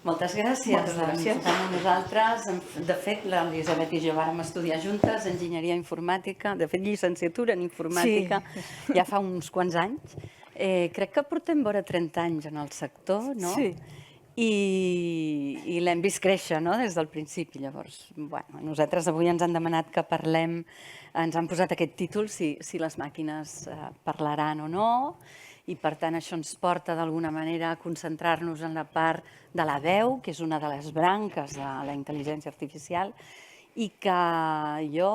Moltes gràcies. Moltes gràcies. Nosaltres, de fet, l'Elisabet i jo vàrem estudiar juntes enginyeria informàtica, de fet, llicenciatura en informàtica, ja fa uns quants anys. Crec que portem vora 30 anys en el sector, no? Sí. I l'hem vist créixer, no?, des del principi. Llavors, bueno, nosaltres avui ens han demanat que parlem, ens han posat aquest títol, si les màquines parlaran o no, i per tant això ens porta d'alguna manera a concentrar-nos en la part de la veu, que és una de les branques de la intel·ligència artificial, i que jo,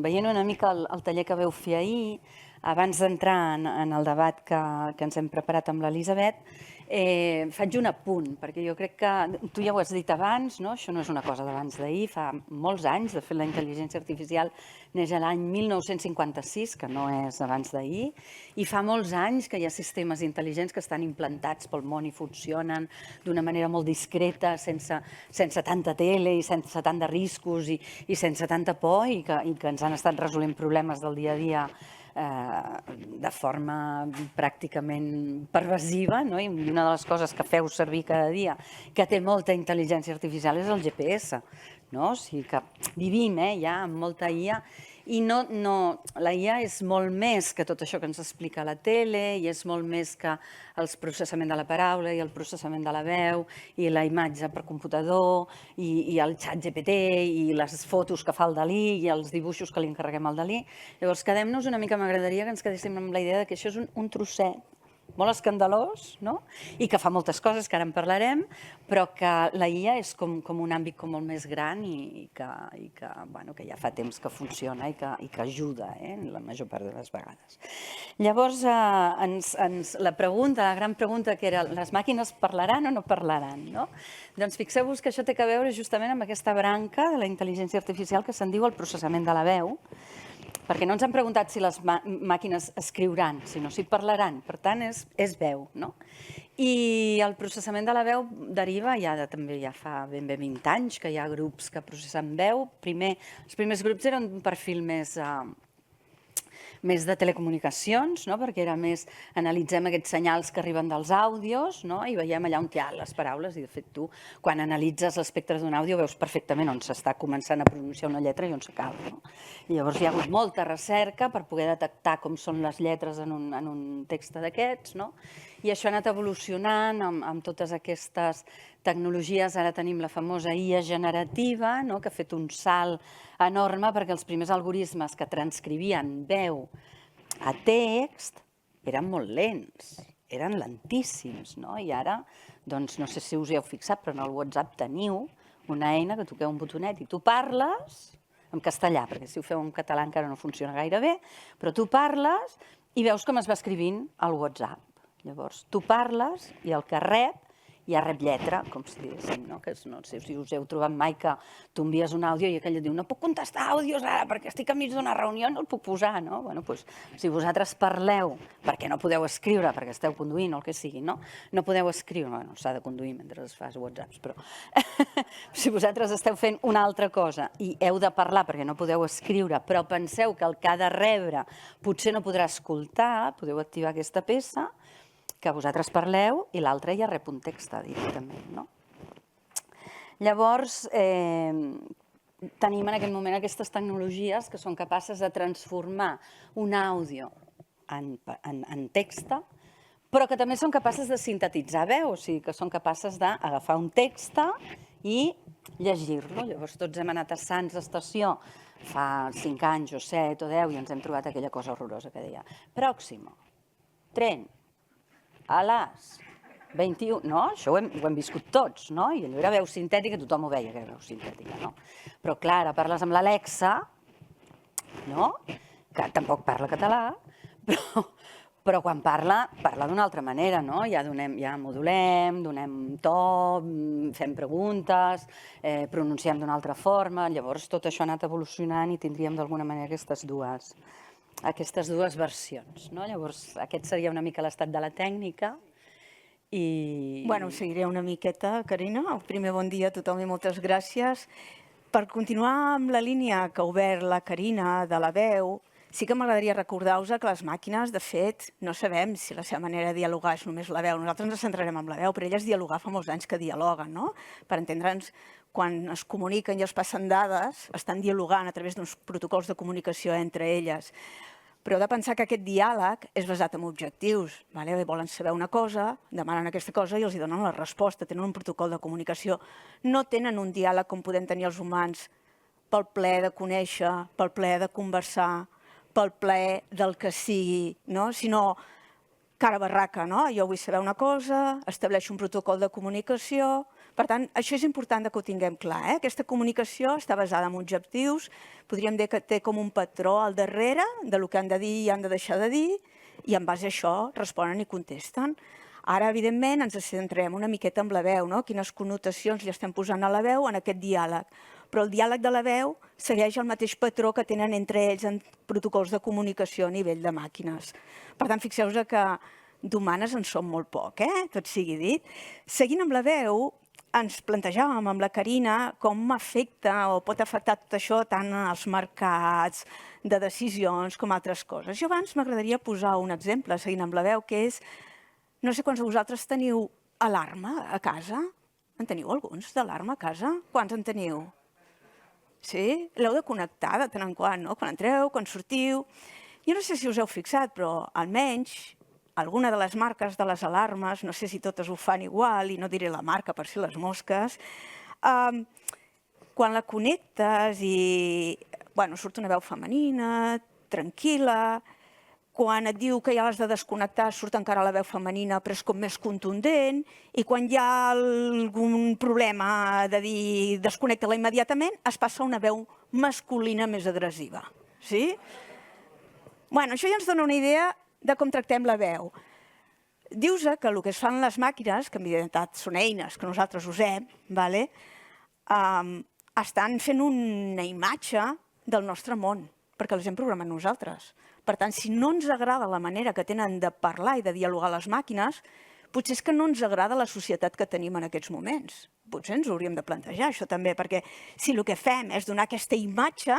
veient una mica el taller que veu fer ahir, abans d'entrar en el debat que ens hem preparat amb l'Elisabet, faig un apunt, perquè jo crec que, tu ja ho has dit abans, no? Això no és una cosa d'abans d'ahir, fa molts anys, de fet la intel·ligència artificial neix a l'any 1956, que no és abans d'ahir, i fa molts anys que hi ha sistemes intel·ligents que estan implantats pel món i funcionen d'una manera molt discreta, sense tanta tele i sense tant de riscos i sense tanta por, i que ens han estat resolent problemes del dia a dia de forma pràcticament pervasiva, no? I una de les coses que feu servir cada dia, que té molta intel·ligència artificial, és el GPS, no? O sigui que vivim ja amb molta IA, i la IA és molt més que tot això que ens explica la tele, i és molt més que el processament de la paraula i el processament de la veu i la imatge per computador i el xat GPT i les fotos que fa el Dalí i els dibuixos que li encarreguem al Dalí. Llavors, quedem-nos una mica, m'agradaria que ens quedéssim amb la idea que això és un trosset molt escandalós, no? I que fa moltes coses, que ara en parlarem, però que la IA és com un àmbit molt més gran i que ja fa temps que funciona i que ajuda la major part de les vegades. Llavors, la gran pregunta que era, les màquines parlaran o no parlaran, no? Doncs fixeu-vos que això té a veure justament amb aquesta branca de la intel·ligència artificial que se'n diu el processament de la veu, perquè no ens han preguntat si les màquines escriuran, sinó si parlaran. Per tant, és veu, no? I el processament de la veu deriva també ja fa ben bé 20 anys que hi ha grups que processen veu. Els primers grups eren un perfil més de telecomunicacions, perquè era més analitzem aquests senyals que arriben dels àudios i veiem allà on hi ha les paraules, i de fet tu, quan analitzes l'espectre d'un àudio, veus perfectament on s'està començant a pronunciar una lletra i on s'acaba. Llavors hi ha hagut molta recerca per poder detectar com són les lletres en un text d'aquests, i això ha anat evolucionant amb totes aquestes tecnologies. Ara tenim la famosa IA generativa, que ha fet un salt enorme, perquè els primers algoritmes que transcrivien veu a text eren molt lents, eren lentíssims, i ara, doncs no sé si us hi heu fixat, però en el WhatsApp teniu una eina que toqueu un botonet i tu parles en castellà, perquè si ho feu en català encara no funciona gaire bé, però tu parles i veus com es va escrivint al WhatsApp. Llavors, tu parles i el que rep ja rep lletra, com si diguéssim, que no sé si us heu trobat mai que tu envies un àudio i aquell et diu no puc contestar àudios ara perquè estic enmig d'una reunió, no el puc posar, no? Bé, doncs, si vosaltres parleu perquè no podeu escriure, perquè esteu conduint o el que sigui, no podeu escriure, bueno, s'ha de conduir mentre es fas whatsapps, però si vosaltres esteu fent una altra cosa i heu de parlar perquè no podeu escriure, però penseu que el que ha de rebre potser no podrà escoltar, podeu activar aquesta peça que vosaltres parleu i l'altre ja rep un text directament. Llavors, tenim en aquest moment aquestes tecnologies que són capaces de transformar un àudio en text, però que també són capaces de sintetitzar veu, o sigui que són capaces d'agafar un text i llegir-lo. Llavors tots hem anat a Sants Estació fa 5 anys o 7 o 10 i ens hem trobat aquella cosa horrorosa que deia Próximo, tren, a les 21, no? Això ho hem viscut tots, no? I allò era veu sintètica, tothom ho veia que era veu sintètica, no? Però clar, ara parles amb l'Alexa, no? Que tampoc parla català, però quan parla d'una altra manera, no? Ja modulem, donem to, fem preguntes, pronunciem d'una altra forma, llavors tot això ha anat evolucionant i tindríem d'alguna manera aquestes dues versions. Llavors, aquest seria una mica l'estat de la tècnica. Bueno, seguiré una miqueta, Carina. Primer, bon dia a tothom i moltes gràcies. Per continuar amb la línia que ha obert la Carina de la veu, Sí que m'agradaria recordar-vos que les màquines, de fet, no sabem si la seva manera de dialogar és només la veu. Nosaltres ens centrarem en la veu, però elles dialogar fa molts anys que dialoguen, no? Per entendre'ns, quan es comuniquen i es passen dades, estan dialogant a través d'uns protocols de comunicació entre elles. Però heu de pensar que aquest diàleg és basat en objectius. Volen saber una cosa, demanen aquesta cosa i els donen la resposta, tenen un protocol de comunicació. No tenen un diàleg com podem tenir els humans pel plaer de conèixer, pel plaer de conversar, pel plaer del que sigui, sinó cara barraca, jo vull saber una cosa, estableixo un protocol de comunicació. Per tant, això és important que ho tinguem clar. Aquesta comunicació està basada en objectius, podríem dir que té com un patró al darrere del que han de dir i han de deixar de dir, i en base a això responen i contesten. Ara, evidentment, ens centrem una miqueta en la veu, quines connotacions li estem posant a la veu en aquest diàleg. Però el diàleg de la veu segueix el mateix patró que tenen entre ells en protocols de comunicació a nivell de màquines. Per tant, fixeu-vos que d'humanes en som molt poc, tot sigui dit. Seguint amb la veu, ens plantejàvem amb la Carina com afecta o pot afectar tot això tant als mercats de decisions com altres coses. Jo abans m'agradaria posar un exemple, seguint amb la veu, que és, no sé quants de vosaltres teniu alarma a casa? En teniu alguns d'alarma a casa? Quants en teniu? Sí? L'heu de connectar de tant en quant, quan entreu, quan sortiu. Jo no sé si us heu fixat, però almenys alguna de les marques de les alarmes, no sé si totes ho fan igual, i no diré la marca per si les mosques, quan la connectes i surt una veu femenina, tranquil·la, quan et diu que ja l'has de desconnectar surt encara la veu femenina però és com més contundent, i quan hi ha algun problema de dir desconnecta-la immediatament es passa a una veu masculina més agressiva. Sí? Això ja ens dona una idea de com tractem la veu. Dius que el que es fan les màquines, que en veritat són eines que nosaltres usem, estan fent una imatge del nostre món, perquè les hem programat nosaltres. Per tant, si no ens agrada la manera que tenen de parlar i de dialogar les màquines, potser és que no ens agrada la societat que tenim en aquests moments. Potser ens ho hauríem de plantejar, això també, perquè si el que fem és donar aquesta imatge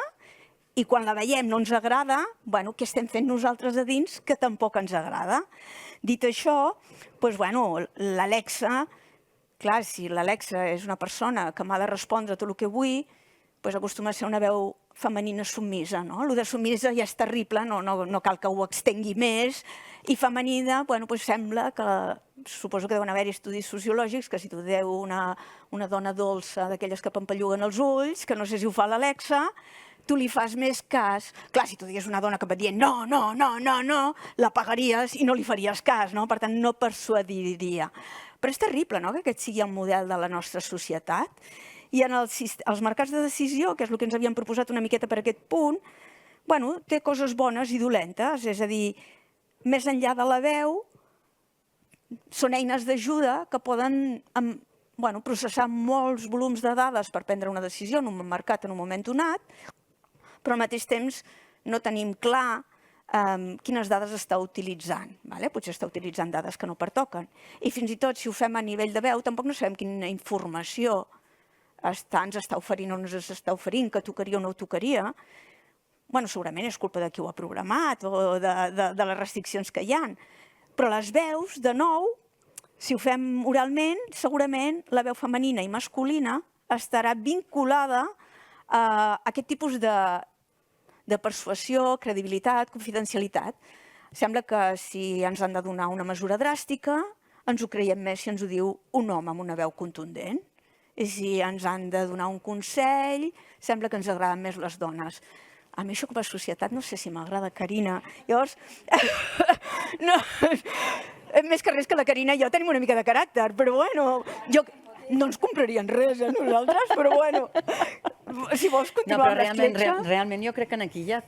i quan la veiem no ens agrada, què estem fent nosaltres a dins que tampoc ens agrada? Dit això, l'Alexa, clar, si l'Alexa és una persona que m'ha de respondre tot el que vull, acostuma a ser una veu femenina submisa. El de submisa ja és terrible, no cal que ho extengui més. I femenina, sembla que, suposo que deuen haver-hi estudis sociològics, que si tu deu una dona dolça, d'aquelles que pampalluguen els ulls, que no sé si ho fa l'Alexa, tu li fas més cas. Clar, si tu digués una dona que et dient no, la pagaries i no li faries cas, per tant no persuadiria. Però és terrible que aquest sigui el model de la nostra societat. I en els mercats de decisió, que és el que ens havíem proposat una miqueta per aquest punt, té coses bones i dolentes, és a dir, més enllà de la veu, són eines d'ajuda que poden processar molts volums de dades per prendre una decisió en un mercat en un moment donat, però al mateix temps no tenim clar quines dades està utilitzant. Potser està utilitzant dades que no pertoquen. I fins i tot, si ho fem a nivell de veu, tampoc no sabem quina informació ens està oferint o no ens està oferint, que tocaria o no tocaria. Segurament és culpa de qui ho ha programat o de les restriccions que hi ha. Però les veus, de nou, si ho fem oralment, segurament la veu femenina i masculina estarà vinculada a aquest tipus de persuasió, credibilitat, confidencialitat. Sembla que si ens han de donar una mesura dràstica, ens ho creiem més si ens ho diu un home amb una veu contundent. I si ens han de donar un consell, sembla que ens agraden més les dones. A mi això com a societat no sé si m'agrada, Carina. Llavors, més que res que la Carina i jo tenim una mica de caràcter, però no ens comprarien res a nosaltres, però si vols continuar amb l'escletxa... Realment jo crec que aquí hi ha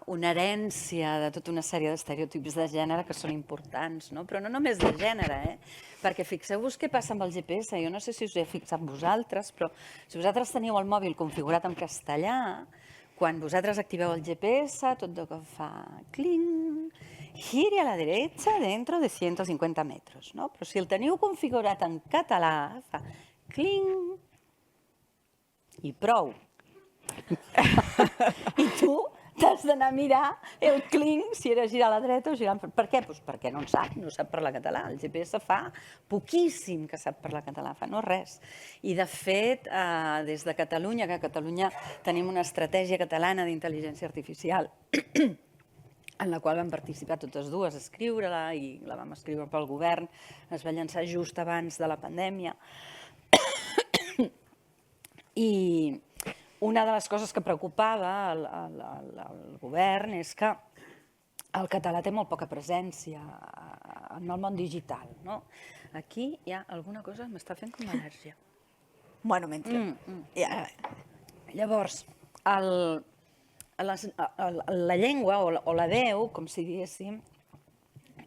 una herència de tota una sèrie d'estereotips de gènere que són importants, però no només de gènere, perquè fixeu-vos què passa amb el GPS. Jo no sé si us he fixat vosaltres, però si vosaltres teniu el mòbil configurat en castellà, quan vosaltres activeu el GPS, tot que fa cling, giri a la derecha dentro de 150 metros, no? Però si el teniu configurat en català, fa cling i prou. I tu t'has d'anar a mirar el clinc, si era girar a la dreta o girar... Per què? Doncs perquè no en sap, no sap parlar català. El GPS fa poquíssim que sap parlar català, fa no res. I de fet, des de Catalunya, que a Catalunya tenim una estratègia catalana d'intel·ligència artificial, en la qual vam participar totes dues a escriure-la i la vam escriure pel govern, es va llançar just abans de la pandèmia. I una de les coses que preocupava al govern és que el català té molt poca presència en el món digital. Aquí hi ha alguna cosa que m'està fent com al·lèrgia. Bueno, mentre... Llavors, la llengua o la veu, com si diguéssim,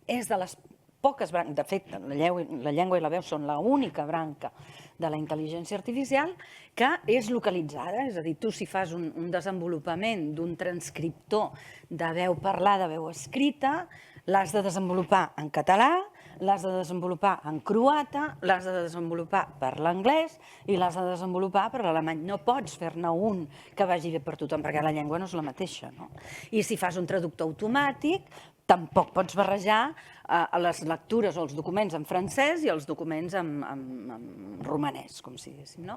és de les poques branques, de fet, la llengua i la veu són l'única branca de la intel·ligència artificial que és localitzada, és a dir, tu si fas un desenvolupament d'un transcriptor de veu parlada, veu escrita, l'has de desenvolupar en català, l'has de desenvolupar en croata, l'has de desenvolupar per l'anglès i l'has de desenvolupar per l'alemany. No pots fer-ne un que vagi bé per tothom, perquè la llengua no és la mateixa. I si fas un traductor automàtic, tampoc pots barrejar les lectures o els documents en francès i els documents en romanès, com si diguéssim.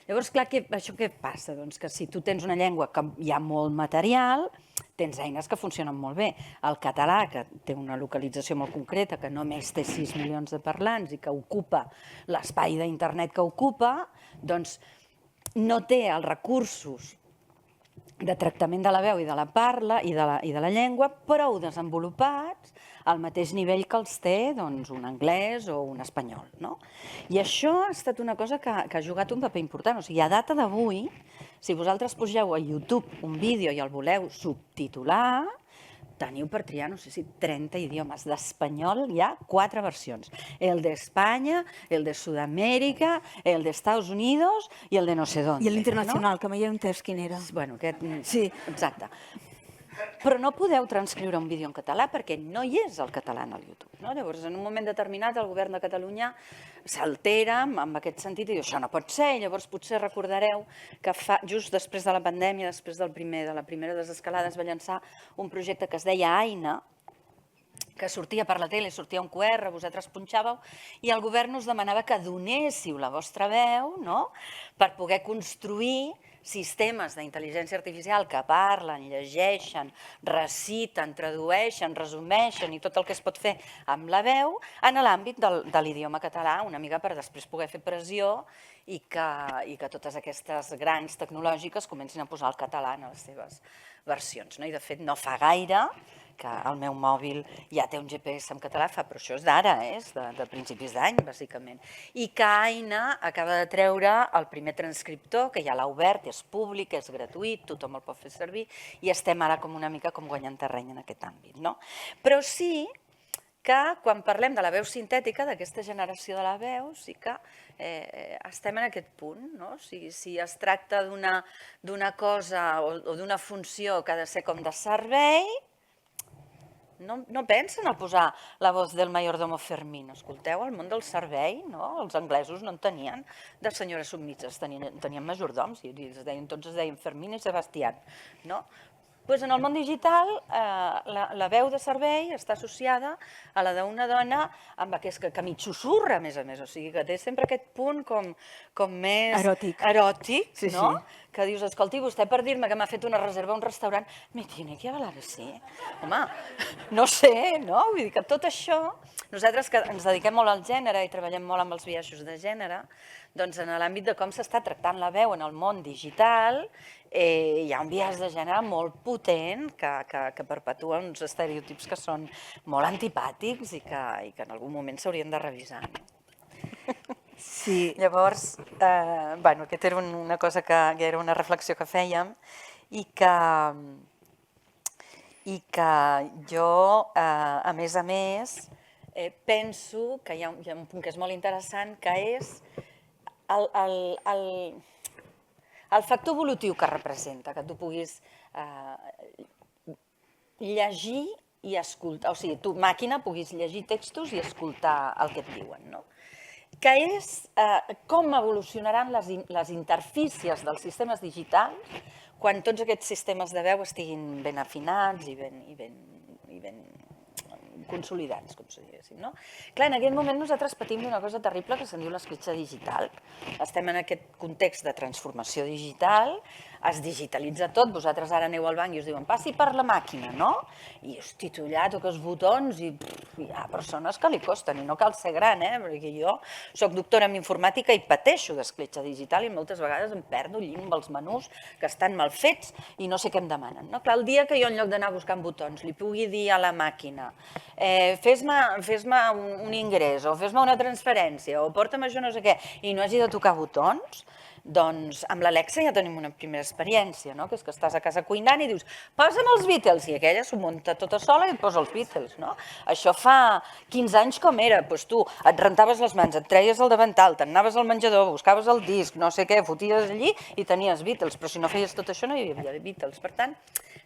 Llavors, clar, això què passa? Doncs que si tu tens una llengua que hi ha molt material, tens eines que funcionen molt bé. El català, que té una localització molt concreta, que només té 6 milions de parlants i que ocupa l'espai d'internet que ocupa, doncs no té els recursos de tractament de la veu i de la parla i de la llengua prou desenvolupats al mateix nivell que els té un anglès o un espanyol. I això ha estat una cosa que ha jugat un paper important. O sigui, a data d'avui, si vosaltres pugeu a YouTube un vídeo i el voleu subtitular, teniu per triar, no sé si 30 idiomes. D'espanyol hi ha 4 versions. El d'Espanya, el de Sud-amèrica, el d'Estats Units i el de no sé d'on. I l'internacional, que mai he entès quin era. Bueno, aquest... Sí, exacte. Però no podeu transcriure un vídeo en català perquè no hi és el català en el YouTube. Llavors, en un moment determinat, el govern de Catalunya s'altera en aquest sentit i diu, això no pot ser. Llavors, potser recordareu que just després de la pandèmia, després de la primera desescalada, es va llançar un projecte que es deia Aina, que sortia per la tele, sortia un QR, vosaltres punxàveu, i el govern us demanava que donéssiu la vostra veu per poder construir sistemes d'intel·ligència artificial que parlen, llegeixen, reciten, tradueixen, resumeixen i tot el que es pot fer amb la veu en l'àmbit de l'idioma català, una mica per després poder fer pressió i que totes aquestes grans tecnològiques comencin a posar el català en les seves versions. I de fet no fa gaire que el meu mòbil ja té un GPS en català, però això és d'ara, és de principis d'any, bàsicament. I que Aina acaba de treure el primer transcriptor, que ja l'ha obert, és públic, és gratuït, tothom el pot fer servir, i estem ara com una mica guanyant terreny en aquest àmbit. Però sí que quan parlem de la veu sintètica, d'aquesta generació de la veu, sí que estem en aquest punt. Si es tracta d'una cosa o d'una funció que ha de ser com de servei, no pensen a posar la voz del mayordomo Fermín. Escolteu, el món del servei, els anglesos no en tenien de senyores submises, tenien majordoms, i tots es deien Fermín i Sebastián. En el món digital, la veu de servei està associada a la d'una dona que mig sussurra, a més, o sigui, que té sempre aquest punt com més eròtic, que dius, escolti, vostè per dir-me que m'ha fet una reserva a un restaurant, me tiene que hablar así? Home, no sé, no? Vull dir que tot això, nosaltres que ens dediquem molt al gènere i treballem molt amb els biaixos de gènere, doncs en l'àmbit de com s'està tractant la veu en el món digital, hi ha un biaix de gènere molt potent que perpetua uns estereotips que són molt antipàtics i que en algun moment s'haurien de revisar. Sí. Llavors, aquesta era una cosa que era una reflexió que fèiem i que jo, a més, penso que hi ha un punt que és molt interessant, que és el factor evolutiu que representa, que tu puguis llegir i escoltar, o sigui, tu, màquina, puguis llegir textos i escoltar el que et diuen, que és com evolucionaran les interfícies dels sistemes digitals quan tots aquests sistemes de veu estiguin ben afinats i ben consolidats, com si diguéssim, no? Clar, en aquest moment nosaltres patim una cosa terrible que se'n diu l'escletxa digital. Estem en aquest context de transformació digital, es digitalitza tot, vosaltres ara aneu al banc i us diuen passi per la màquina, no? I hosti, tu allà toques botons i hi ha persones que li costen, i no cal ser gran, perquè jo soc doctora en informàtica i pateixo d'escletxa digital i moltes vegades em perdo llim amb els menús que estan mal fets i no sé què em demanen, no? Clar, el dia que jo en lloc d'anar buscant botons li pugui dir a la màquina fes-me un ingrés o fes-me una transferència o porta'm això no sé què i no hagi de tocar botons, doncs amb l'Alexa ja tenim una primera experiència, no? Que és que estàs a casa cuinant i dius posa'm els Beatles i aquella s'ho munta tota sola i et posa els Beatles, no? Això fa 15 anys com era, doncs tu et rentaves les mans, et treies el davantal, t'anaves al menjador, buscaves el disc, no sé què, foties allí i tenies Beatles, però si no feies tot això no hi havia Beatles. Per tant,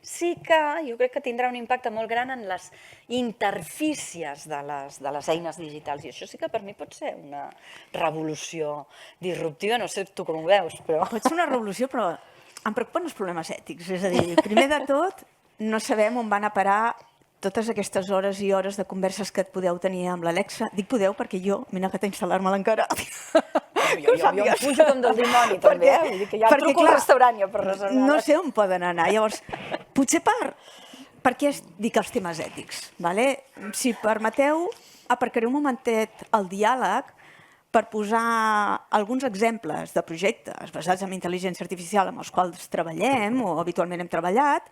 sí que jo crec que tindrà un impacte molt gran en les interfícies de les eines digitals i això sí que per mi pot ser una revolució disruptiva, no sé tu com ho veus, però... Pot ser una revolució, però em preocupen els problemes ètics. És a dir, primer de tot, no sabem on van a parar totes aquestes hores i hores de converses que podeu tenir amb l'Alexa. Dic podeu perquè jo m'he negat a instal·lar-me-la encara. Jo em pujo com del dimoni, també. Vull dir que ja truco al restaurant jo per reservar. No sé on poden anar. Llavors, potser per què dic els temes ètics? Si permeteu, aparcaré un momentet el diàleg per posar alguns exemples de projectes basats en intel·ligència artificial amb els quals treballem o habitualment hem treballat,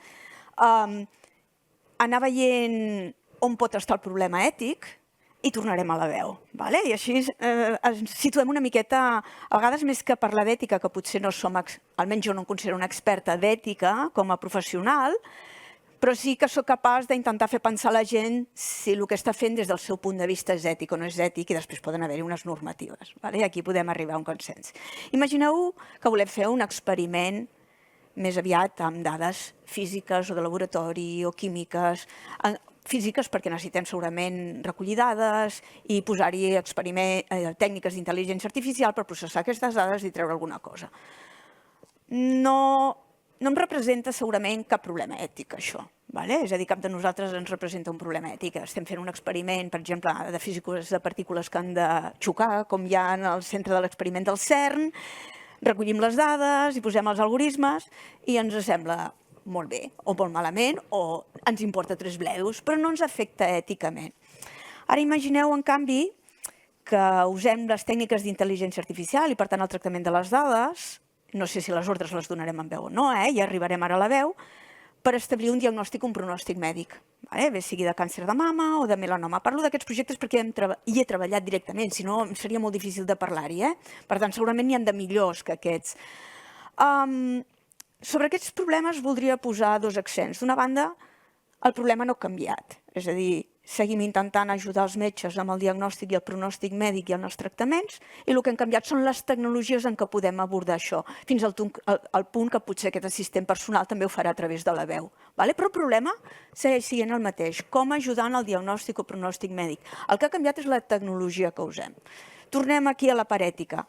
anar veient on pot estar el problema ètic i tornarem a la veu. I així ens situem una miqueta, a vegades més que parlar d'ètica, que potser no som, almenys jo no em considero una experta d'ètica com a professional, però sí que sóc capaç d'intentar fer pensar la gent si el que està fent des del seu punt de vista és ètic o no és ètic i després poden haver-hi unes normatives. I aquí podem arribar a un consens. Imagineu que volem fer un experiment més aviat amb dades físiques o de laboratori o químiques, físiques perquè necessitem segurament recollir dades i posar-hi tècniques d'intel·ligència artificial per processar aquestes dades i treure alguna cosa. No em representa segurament cap problema ètic, això. És a dir, cap de nosaltres ens representa un problema ètic. Estem fent un experiment, per exemple, de físiques de partícules que han de xocar, com hi ha en el centre de l'experiment del CERN, recollim les dades i posem els algoritmes i ens sembla molt bé o molt malament o ens importa tres bledos, però no ens afecta èticament. Ara imagineu, en canvi, que usem les tècniques d'intel·ligència artificial i, per tant, el tractament de les dades, no sé si les ordres les donarem en veu o no, ja arribarem ara a la veu, per establir un diagnòstic o un pronòstic mèdic, bé sigui de càncer de mama o de melanoma. Parlo d'aquests projectes perquè hi he treballat directament, si no seria molt difícil de parlar-hi. Per tant, segurament n'hi ha de millors que aquests. Sobre aquests problemes voldria posar dos accents. D'una banda, el problema no ha canviat, és a dir, seguim intentant ajudar els metges amb el diagnòstic i el pronòstic mèdic i en els tractaments i el que han canviat són les tecnologies en què podem abordar això, fins al punt que potser aquest assistent personal també ho farà a través de la veu. Però el problema segueix sent el mateix, com ajudar en el diagnòstic o pronòstic mèdic. El que ha canviat és la tecnologia que usem. Tornem aquí a la part ètica.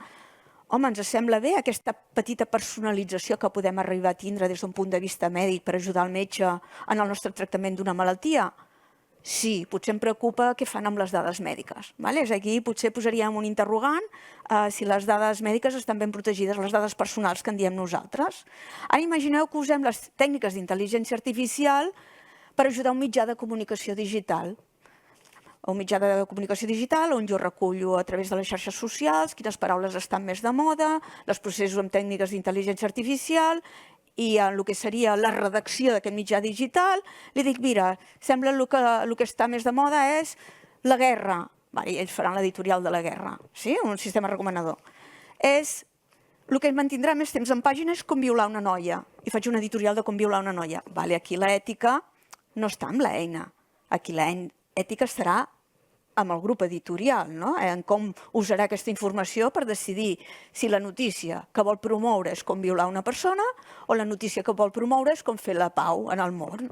Home, ens sembla bé aquesta petita personalització que podem arribar a tindre des d'un punt de vista mèdic per ajudar el metge en el nostre tractament d'una malaltia? Sí, potser em preocupa què fan amb les dades mèdiques. Aquí potser posaríem un interrogant si les dades mèdiques estan ben protegides, les dades personals que en diem nosaltres. Ara imagineu que usem les tècniques d'intel·ligència artificial per ajudar un mitjà de comunicació digital. Un mitjà de comunicació digital on jo recullo a través de les xarxes socials quines paraules estan més de moda, les processo amb tècniques d'intel·ligència artificial i en el que seria la redacció d'aquest mitjà digital, li dic, mira, sembla que el que està més de moda és la guerra. I ells faran l'editorial de la guerra, sí? Un sistema recomanador. El que mantindrà més temps en pàgina és com violar una noia. I faig un editorial de com violar una noia. Aquí l'ètica no està amb l'eina. Aquí l'ètica estarà amb el grup editorial, en com usarà aquesta informació per decidir si la notícia que vol promoure és com violar una persona o la notícia que vol promoure és com fer la pau en el món,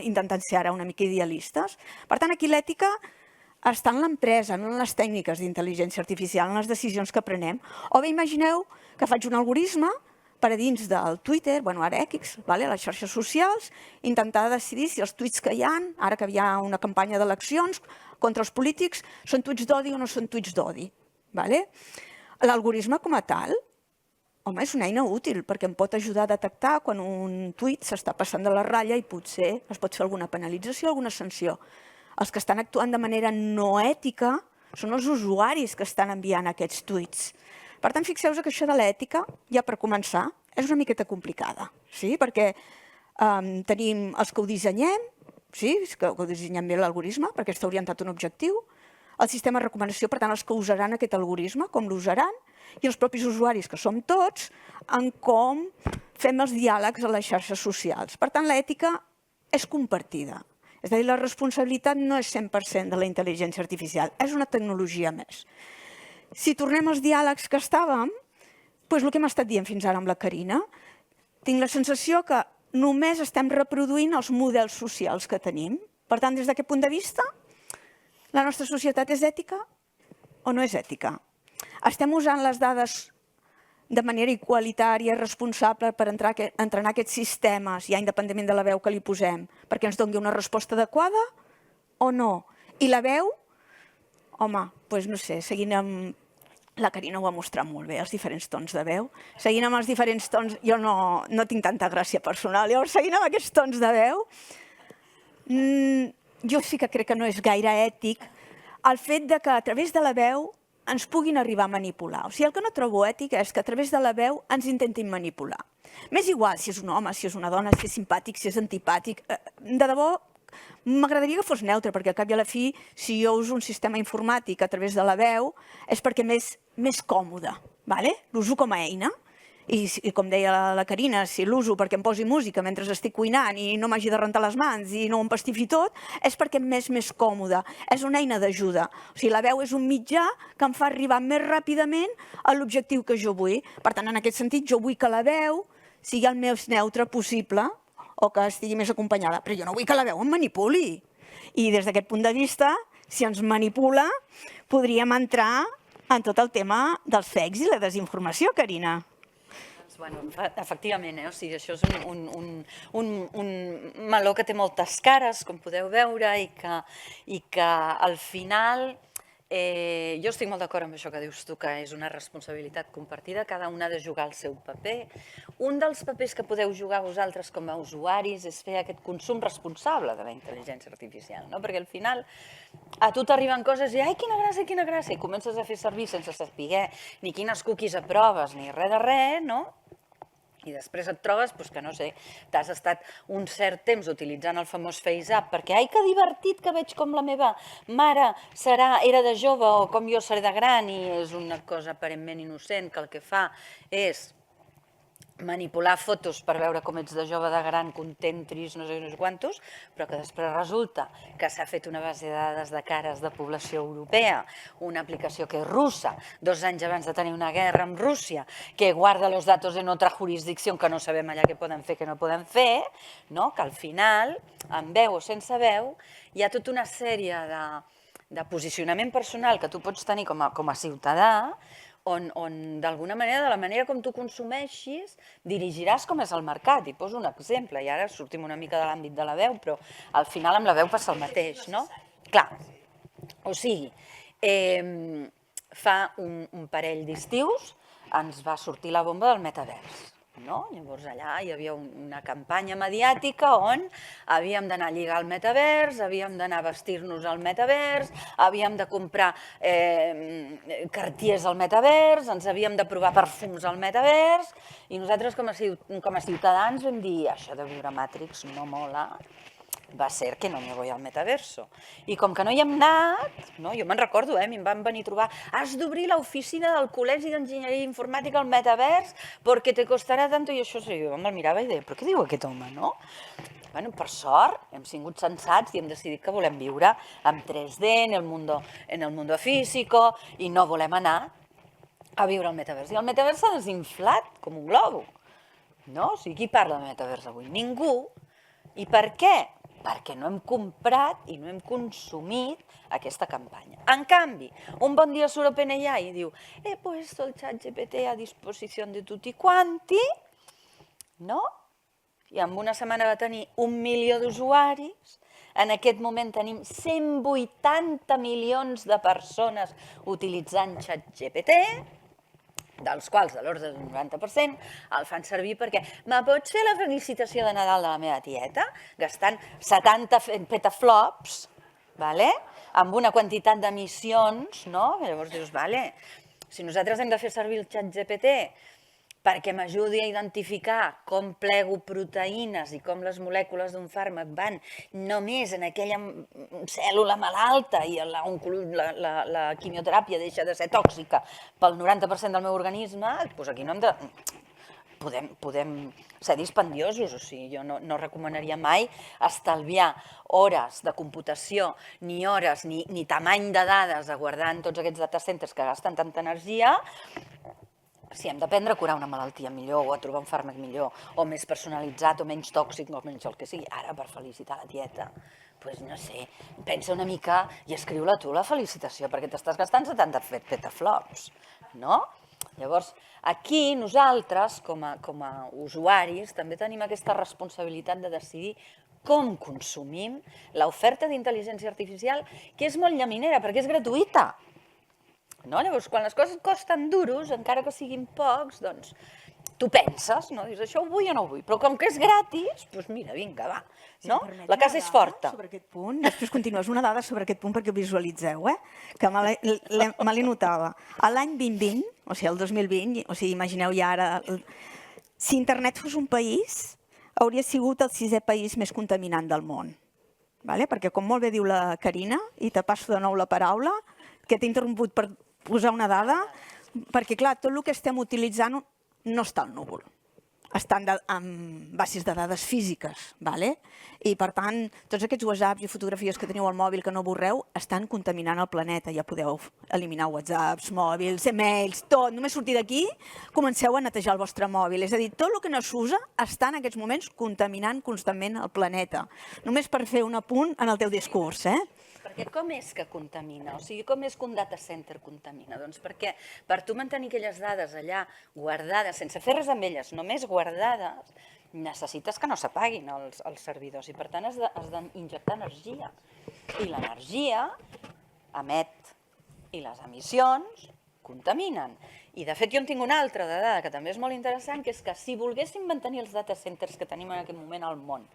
intentant ser ara una mica idealistes. Per tant, aquí l'ètica està en l'empresa, no en les tècniques d'intel·ligència artificial, en les decisions que prenem. O bé imagineu que faig un algoritme per a dins del Twitter, bueno, ara X, les xarxes socials, intentar decidir si els tuits que hi ha, ara que hi ha una campanya d'eleccions contra els polítics, són tuits d'odi o no són tuits d'odi. L'algoritme com a tal, home, és una eina útil perquè em pot ajudar a detectar quan un tuit s'està passant de la ratlla i potser es pot fer alguna penalització, alguna sanció. Els que estan actuant de manera no ètica són els usuaris que estan enviant aquests tuits. Per tant, fixeu-vos que això de l'ètica, ja per començar, és una miqueta complicada, perquè tenim els que ho dissenyem, que ho dissenyem bé l'algoritme perquè està orientat a un objectiu, el sistema de recomanació, per tant, els que usaran aquest algoritme, com l'usaran, i els propis usuaris, que som tots, en com fem els diàlegs a les xarxes socials. Per tant, l'ètica és compartida. És a dir, la responsabilitat no és 100% de la intel·ligència artificial, és una tecnologia més. Si tornem als diàlegs que estàvem, doncs el que hem estat dient fins ara amb la Carina, tinc la sensació que només estem reproduint els models socials que tenim. Per tant, des d'aquest punt de vista, la nostra societat és ètica o no és ètica? Estem usant les dades de manera igualitària i responsable per entrenar aquests sistemes, ja independentment de la veu que li posem, perquè ens doni una resposta adequada o no? I la veu? Home, doncs no sé, seguint amb... La Carina ho va mostrar molt bé, els diferents tons de veu. Seguint amb els diferents tons, jo no tinc tanta gràcia personal, llavors seguint amb aquests tons de veu, jo sí que crec que no és gaire ètic el fet que a través de la veu ens puguin arribar a manipular. O sigui, el que no trobo ètic és que a través de la veu ens intentin manipular. M'és igual si és un home, si és una dona, si és simpàtic, si és antipàtic. De debò, m'agradaria que fos neutre, perquè al cap i a la fi, si jo uso un sistema informàtic a través de la veu, és perquè més còmode. L'uso com a eina. I com deia la Carina, si l'uso perquè em posi música mentre estic cuinant i no m'hagi de rentar les mans i no em pastifi tot, és perquè m'és més còmode. És una eina d'ajuda. O sigui, la veu és un mitjà que em fa arribar més ràpidament a l'objectiu que jo vull. Per tant, en aquest sentit, jo vull que la veu sigui el més neutre possible o que estigui més acompanyada. Però jo no vull que la veu em manipuli. I des d'aquest punt de vista, si ens manipula, podríem entrar en tot el tema dels fakes i la desinformació, Carina. Bueno, efectivament, o sigui, això és un meló que té moltes cares, com podeu veure, i que al final jo estic molt d'acord amb això que dius tu, que és una responsabilitat compartida, cada un ha de jugar el seu paper. Un dels papers que podeu jugar vosaltres com a usuaris és fer aquest consum responsable de la intel·ligència artificial, perquè al final a tu t'arriben coses i ai, quina gràcia, i comences a fer servir sense saber ni quines cookies aproves ni res de res, no? I després et trobes que, no sé, t'has estat un cert temps utilitzant el famós FaceApp perquè, ai, que divertit que veig com la meva mare era de jove o com jo seré de gran, i és una cosa aparentment innocent que el que fa és manipular fotos per veure com ets de jove, de gran, content, trist, no sé quantos, però que després resulta que s'ha fet una base de dades de cares de població europea, una aplicació que és russa, 2 anys abans de tenir una guerra amb Rússia, que guarda los datos en otra jurisdicció que no sabem allà què poden fer, què no poden fer, que al final, amb veu o sense veu, hi ha tota una sèrie de posicionament personal que tu pots tenir com a ciutadà, on d'alguna manera, de la manera com tu consumeixis, dirigiràs com és el mercat. I poso un exemple, i ara sortim una mica de l'àmbit de la veu, però al final amb la veu passa el mateix, no? Clar, o sigui, fa un parell d'estius ens va sortir la bomba del metavers. Llavors allà hi havia una campanya mediàtica on havíem d'anar a lligar al metavers, havíem d'anar a vestir-nos al metavers, havíem de comprar Cartiers al metavers, ens havíem de provar perfums al metavers, i nosaltres com a ciutadans vam dir això de viure Matrix no mola, va ser que no me voy al metaverso. I com que no hi hem anat, jo me'n recordo, a mi em van venir a trobar, has d'obrir l'oficina del Col·legi d'Enginyeria Informàtica al metavers perquè te costarà tant, i això, jo me'l mirava i deia, però què diu aquest home, no? Bueno, per sort, hem sigut sensats i hem decidit que volem viure en 3D, en el mundo físico, i no volem anar a viure al metavers. I el metavers s'ha desinflat com un globo, no? O sigui, qui parla del metavers avui? Ningú. I per què? Perquè no hem comprat i no hem consumit aquesta campanya. En canvi, un bon dia surt OpenAI i diu he puesto el ChatGPT a disposició de tutti quanti no? I en una setmana va tenir 1 milió d'usuaris, en aquest moment tenim 180 milions de persones utilitzant ChatGPT, dels quals de l'ordre d'un 90% el fan servir perquè me pots fer la felicitació de Nadal de la meva tieta gastant 70 petaflops, amb una quantitat d'emissions, llavors dius, si nosaltres hem de fer servir el ChatGPT perquè m'ajudi a identificar com plego proteïnes i com les molècules d'un fàrmac van només en aquella cèl·lula malalta i la quimioteràpia deixa de ser tòxica pel 90% del meu organisme, doncs aquí no hem de... Podem ser dispendiosos, o sigui, jo no recomanaria mai estalviar hores de computació, ni hores, ni tamany de dades a guardar en tots aquests data centers que gasten tanta energia, si hem d'aprendre a curar una malaltia millor o a trobar un fàrmac millor o més personalitzat o menys tòxic o menys el que sigui, ara per felicitar la tieta, doncs no sé, pensa una mica i escriu-la tu la felicitació perquè t'estàs gastant 70 petaflops, no? Llavors, aquí nosaltres, com a usuaris, també tenim aquesta responsabilitat de decidir com consumim l'oferta d'intel·ligència artificial, que és molt llaminera perquè és gratuïta. Llavors, quan les coses costen duros, encara que siguin pocs, doncs tu penses, dius, això ho vull o no ho vull, però com que és gratis, doncs mira, vinga, va. La casa és forta. Sobre aquest punt, després continues una dada sobre aquest punt perquè ho visualitzeu, que me l'he notada. L'any 2020, o sigui, el 2020, o sigui, imagineu ja ara, si internet fos un país, hauria sigut el 6è país més contaminant del món. Perquè, com molt bé diu la Carina, i te passo de nou la paraula, que t'he interromput per posar una dada, perquè, clar, tot el que estem utilitzant no està al núvol. Estan en bases de dades físiques, i per tant, tots aquests whatsapps i fotografies que teniu al mòbil que no borreu estan contaminant el planeta. Ja podeu eliminar whatsapps, mòbils, emails, tot. Només sortir d'aquí, comenceu a netejar el vostre mòbil. És a dir, tot el que no s'usa està en aquests moments contaminant constantment el planeta. Només per fer un apunt en el teu discurs, Perquè com és que contamina? O sigui, com és que un data center contamina? Doncs perquè per tu mantenir aquelles dades allà guardades, sense fer res amb elles, només guardades, necessites que no s'apaguin els servidors i per tant has d'injectar energia. I l'energia emet i les emissions contaminen. I de fet jo en tinc una altra dada que també és molt interessant, que és que si volguéssim mantenir els data centers que tenim en aquest moment al món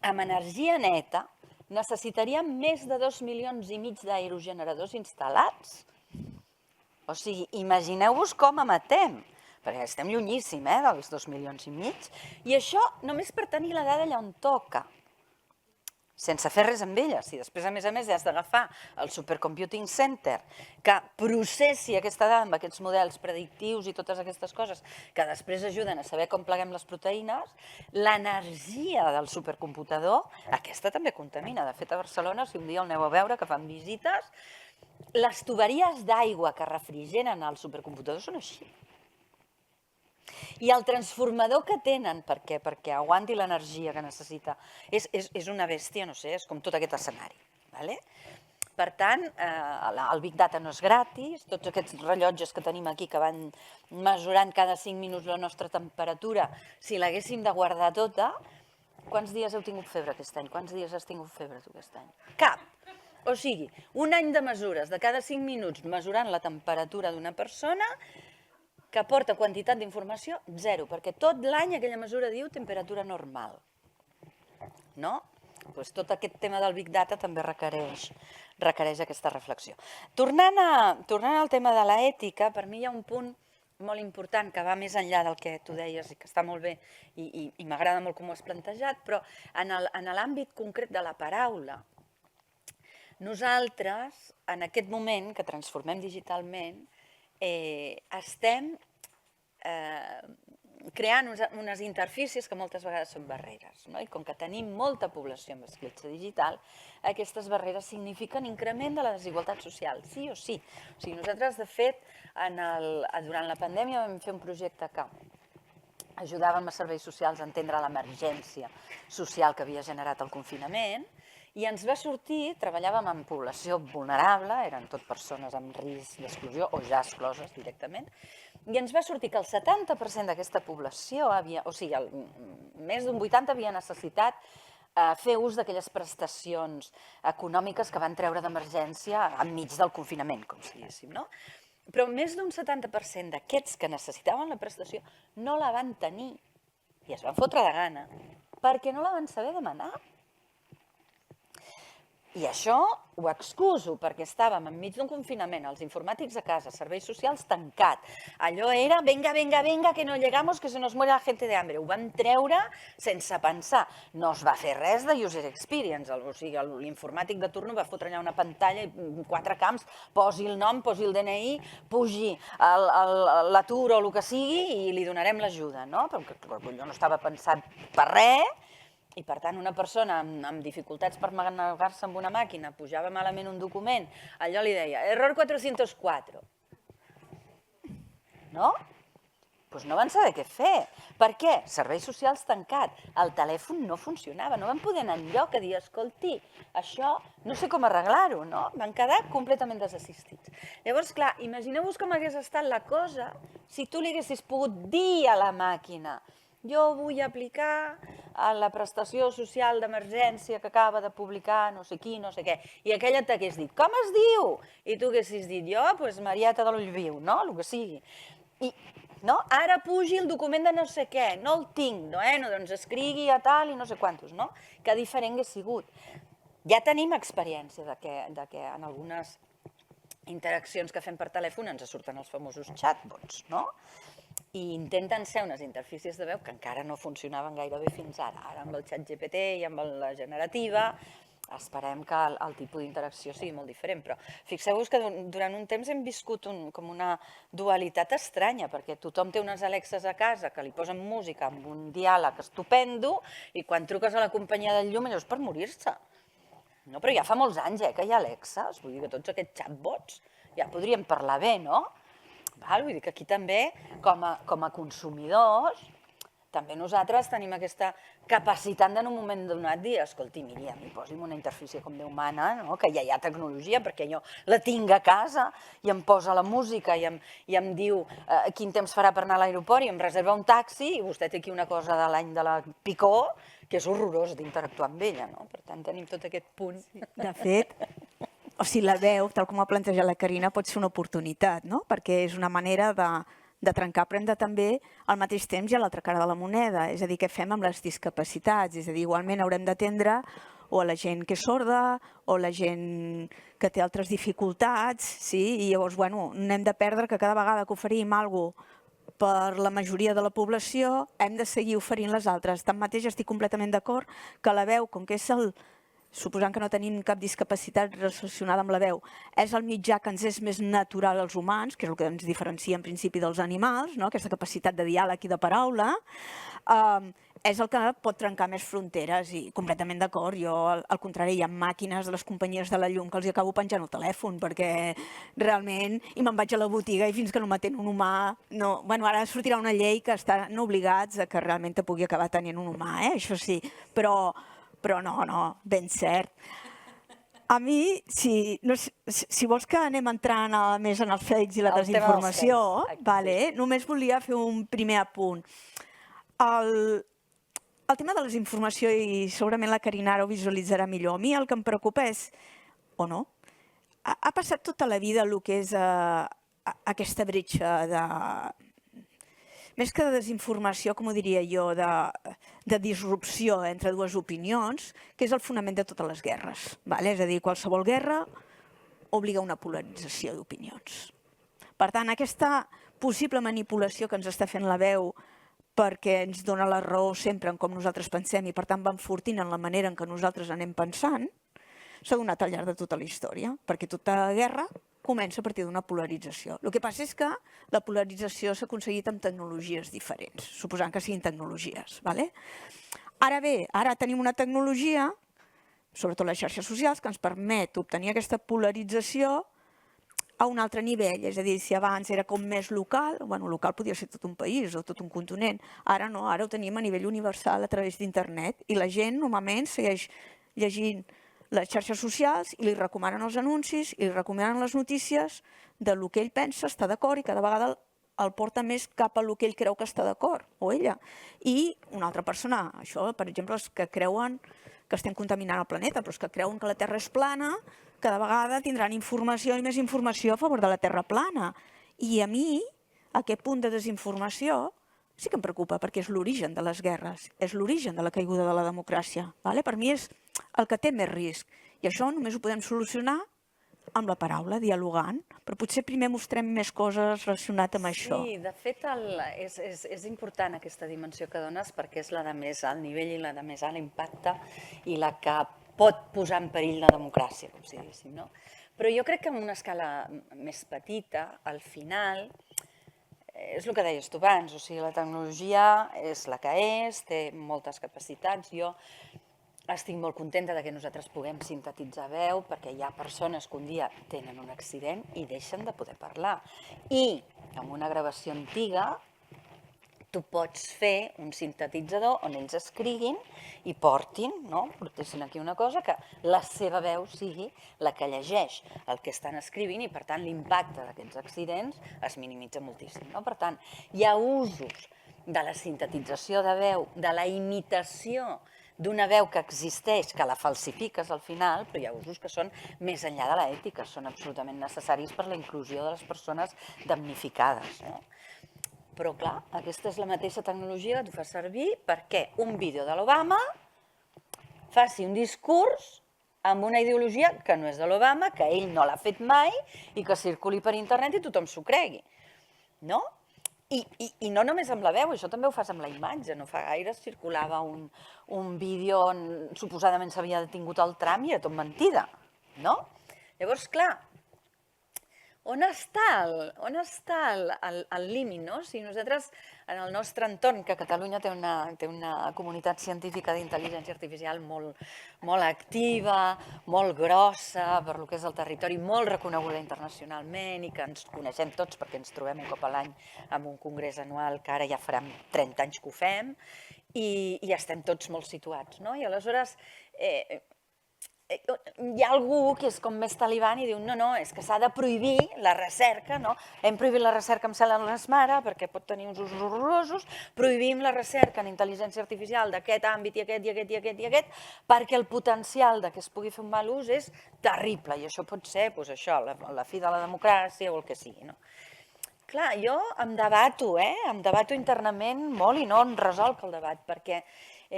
amb energia neta, necessitaríem més de 2,5 milions d'aerogeneradors instal·lats. O sigui, imagineu-vos com emetem, perquè estem llunyíssim dels 2,5 milions, i això només per tenir la dada allà on toca, sense fer res amb elles. I després, a més, has d'agafar el Supercomputing Center que processi aquesta dada amb aquests models predictius i totes aquestes coses que després ajuden a saber com pleguem les proteïnes. L'energia del supercomputador, aquesta també contamina. De fet, a Barcelona, si un dia el aneu a veure, que fan visites, les tuberies d'aigua que refrigeren el supercomputador són així. I el transformador que tenen perquè aguanti l'energia que necessita és una bèstia, no sé, és com tot aquest escenari. Per tant, el Big Data no és gratis, tots aquests rellotges que tenim aquí que van mesurant cada 5 minuts la nostra temperatura, si l'haguéssim de guardar tota, quants dies heu tingut febre aquest any? Quants dies has tingut febre tu aquest any? Cap! O sigui, un any de mesures de cada 5 minuts mesurant la temperatura d'una persona que aporta quantitat d'informació, 0, perquè tot l'any aquella mesura diu temperatura normal. No? Doncs tot aquest tema del Big Data també requereix aquesta reflexió. Tornant al tema de l'ètica, per mi hi ha un punt molt important que va més enllà del que tu deies i que està molt bé i m'agrada molt com ho has plantejat, però en l'àmbit concret de la paraula, nosaltres, en aquest moment que transformem digitalment, estem creant unes interfícies que moltes vegades són barreres. I com que tenim molta població amb escletxa digital, aquestes barreres signifiquen increment de la desigualtat social, sí o sí. O sigui, nosaltres, de fet, durant la pandèmia vam fer un projecte que ajudàvem a serveis socials a entendre l'emergència social que havia generat el confinament, i ens va sortir, treballàvem amb població vulnerable, eren tot persones amb risc d'exclusió o ja excloses directament, I ens va sortir que el 70% d'aquesta població, o sigui, més d'un 80% havia necessitat fer ús d'aquelles prestacions econòmiques que van treure d'emergència enmig del confinament, com si diguéssim, no? Però més d'un 70% d'aquests que necessitaven la prestació no la van tenir i es van fotre de gana perquè no la van saber demanar. I això ho excuso perquè estàvem enmig d'un confinament, els informàtics a casa, serveis socials tancat. Allò era, venga, venga, venga, que no llegamos, que se nos muere la gente de hambre. Ho vam treure sense pensar. No es va fer res de user experience, o sigui, l'informàtic de turno va fotre allà una pantalla, 4 camps, posi el nom, posi el DNI, pugi l'atur o el que sigui i li donarem l'ajuda, no? Perquè allò no estava pensat per res. I, per tant, una persona amb dificultats per manegar-se amb una màquina pujava malament un document, allò li deia, error 404. No? Doncs no van saber què fer. Per què? Serveis socials tancat. El telèfon no funcionava, no van poder anar enlloc a dir, escolti, això no sé com arreglar-ho, no? Van quedar completament desassistits. Llavors, clar, imagineu-vos com hagués estat la cosa si tu li haguessis pogut dir a la màquina jo vull aplicar a la prestació social d'emergència que acaba de publicar no sé qui, no sé què, i aquella t'hagués dit, com es diu? I tu haguessis dit, jo, doncs Marieta de l'Ullviu, no? El que sigui. I, no? Ara pugi el document de no sé què, no el tinc, no? Doncs escrigui a tal i no sé quantos, no? Que diferent hagués sigut. Ja tenim experiència de que en algunes interaccions que fem per telèfon ens surten els famosos chatbots, no? I intenten ser unes interfícies de veu que encara no funcionaven gaire bé fins ara. Ara amb el ChatGPT i amb la generativa esperem que el tipus d'interacció sigui molt diferent, però fixeu-vos que durant un temps hem viscut com una dualitat estranya, perquè tothom té unes Alexes a casa que li posen música amb un diàleg estupendo i quan truques a la companyia del llum allò és per morir-se. No, però ja fa molts anys que hi ha Alexes, vull dir que tots aquests chatbots ja podríem parlar bé, no? Vull dir que aquí també, com a consumidors, també nosaltres tenim aquesta capacitat en un moment donat dir, escolti, miri, a mi posi'm una interfície com Déu mana, que ja hi ha tecnologia, perquè jo la tinc a casa i em posa la música i em diu quin temps farà per anar a l'aeroport i em reserva un taxi i vostè té aquí una cosa de l'any de la picó que és horrorós d'interactuar amb ella, no? Per tant, tenim tot aquest punt. De fet, o sigui, la veu, tal com ha plantejat la Carina, pot ser una oportunitat, no? Perquè és una manera de trencar, però hem de també, al mateix temps, hi ha l'altra cara de la moneda, és a dir, què fem amb les discapacitats, és a dir, igualment haurem d'atendre o a la gent que és sorda o la gent que té altres dificultats, sí? I llavors, bueno, no hem de perdre que cada vegada que oferim alguna cosa per la majoria de la població, hem de seguir oferint les altres. Tanmateix, estic completament d'acord que la veu, com que és suposant que no tenim cap discapacitat relacionada amb la veu, és el mitjà que ens és més natural als humans, que és el que ens diferencia en principi dels animals, aquesta capacitat de diàleg i de paraula, és el que pot trencar més fronteres i completament d'acord. Jo, al contrari, hi ha màquines de les companyies de la llum que els acabo penjant el telèfon perquè realment, i me'n vaig a la botiga i fins que no m'atén un humà, no, bueno, ara sortirà una llei que estan obligats a que realment te pugui acabar tenint un humà, això sí, però no, ben cert. A mi, si vols que anem entrant més en els fakes i la desinformació, només volia fer un primer apunt. El tema de la desinformació, i segurament la Carina ara ho visualitzarà millor, a mi el que em preocupa és, o no, ha passat tota la vida el que és aquesta bretxa de... més que de desinformació, com ho diria jo, de disrupció entre dues opinions, que és el fonament de totes les guerres. És a dir, qualsevol guerra obliga a una polarització d'opinions. Per tant, aquesta possible manipulació que ens està fent la veu perquè ens dona la raó sempre en com nosaltres pensem i per tant va enfortint en la manera en què nosaltres anem pensant, s'ha donat al llarg de tota la història, perquè tota guerra comença a partir d'una polarització. El que passa és que la polarització s'ha aconseguit amb tecnologies diferents, suposant que siguin tecnologies. Ara bé, ara tenim una tecnologia, sobretot les xarxes socials, que ens permet obtenir aquesta polarització a un altre nivell, és a dir, si abans era com més local, local podia ser tot un país o tot un continent, ara no, ara ho tenim a nivell universal a través d'internet i la gent normalment segueix llegint les xarxes socials i li recomanen els anuncis i li recomanen les notícies del que ell pensa, està d'acord i cada vegada el porta més cap a lo que ell creu que està d'acord, o ella. I una altra persona, això, per exemple, els que creuen que estem contaminant el planeta, però els que creuen que la Terra és plana, cada vegada tindran informació i més informació a favor de la Terra plana. I a mi, aquest punt de desinformació sí que em preocupa, perquè és l'origen de les guerres, és l'origen de la caiguda de la democràcia. Per mi és el que té més risc. I això només ho podem solucionar amb la paraula, dialogant, però potser primer mostrem més coses relacionades amb això. Sí, de fet és important aquesta dimensió que dones perquè és la de més alt nivell i la de més alt impacte i la que pot posar en perill la democràcia, com si diguéssim, no? Però jo crec que en una escala més petita, al final, és el que deies tu abans, o sigui, la tecnologia és la que és, té moltes capacitats. Jo estic molt contenta que nosaltres puguem sintetitzar veu perquè hi ha persones que un dia tenen un accident i deixen de poder parlar. I amb una gravació antiga tu pots fer un sintetitzador on ells escriguin i portin aquí una cosa que la seva veu sigui la que llegeix el que estan escrivint i, per tant, l'impacte d'aquests accidents es minimitza moltíssim. Per tant, hi ha usos de la sintetització de veu, de la imitació d'una veu que existeix, que la falsifiques al final, però hi ha usos que són més enllà de l'ètica, són absolutament necessaris per la inclusió de les persones damnificades. Però, clar, aquesta és la mateixa tecnologia que tu fas servir perquè un vídeo de l'Obama faci un discurs amb una ideologia que no és de l'Obama, que ell no l'ha fet mai i que circuli per internet i tothom s'ho cregui. No? I no només amb la veu, això també ho fas amb la imatge. No fa gaire circulava un vídeo on suposadament s'havia detingut el Trump i era tot mentida. No? Llavors, clar, on està el límit? Si nosaltres, en el nostre entorn, que Catalunya té una comunitat científica d'intel·ligència artificial molt activa, molt grossa per lo que és el territori, molt reconeguda internacionalment i que ens coneixem tots perquè ens trobem un cop a l'any en un congrés anual que ara ja farem 30 anys que ho fem i estem tots molt situats. I aleshores hi ha algú que és com més talibán i diu no, és que s'ha de prohibir la recerca, hem prohibit la recerca amb cèl·lules mare perquè pot tenir uns usos horrorosos, prohibim la recerca en intel·ligència artificial d'aquest àmbit i aquest i aquest i aquest i aquest perquè el potencial que es pugui fer un mal ús és terrible i això pot ser la fi de la democràcia o el que sigui. Clar, jo em debato internament molt i no en resolc el debat perquè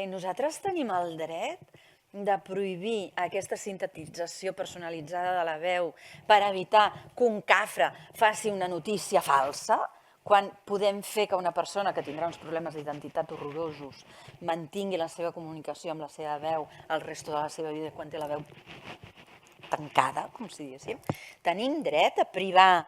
nosaltres tenim el dret de prohibir aquesta sintetització personalitzada de la veu per evitar que un cafre faci una notícia falsa, quan podem fer que una persona que tindrà uns problemes d'identitat horrorosos mantingui la seva comunicació amb la seva veu el resto de la seva vida quan té la veu tancada, com si diguéssim. Tenim dret a privar,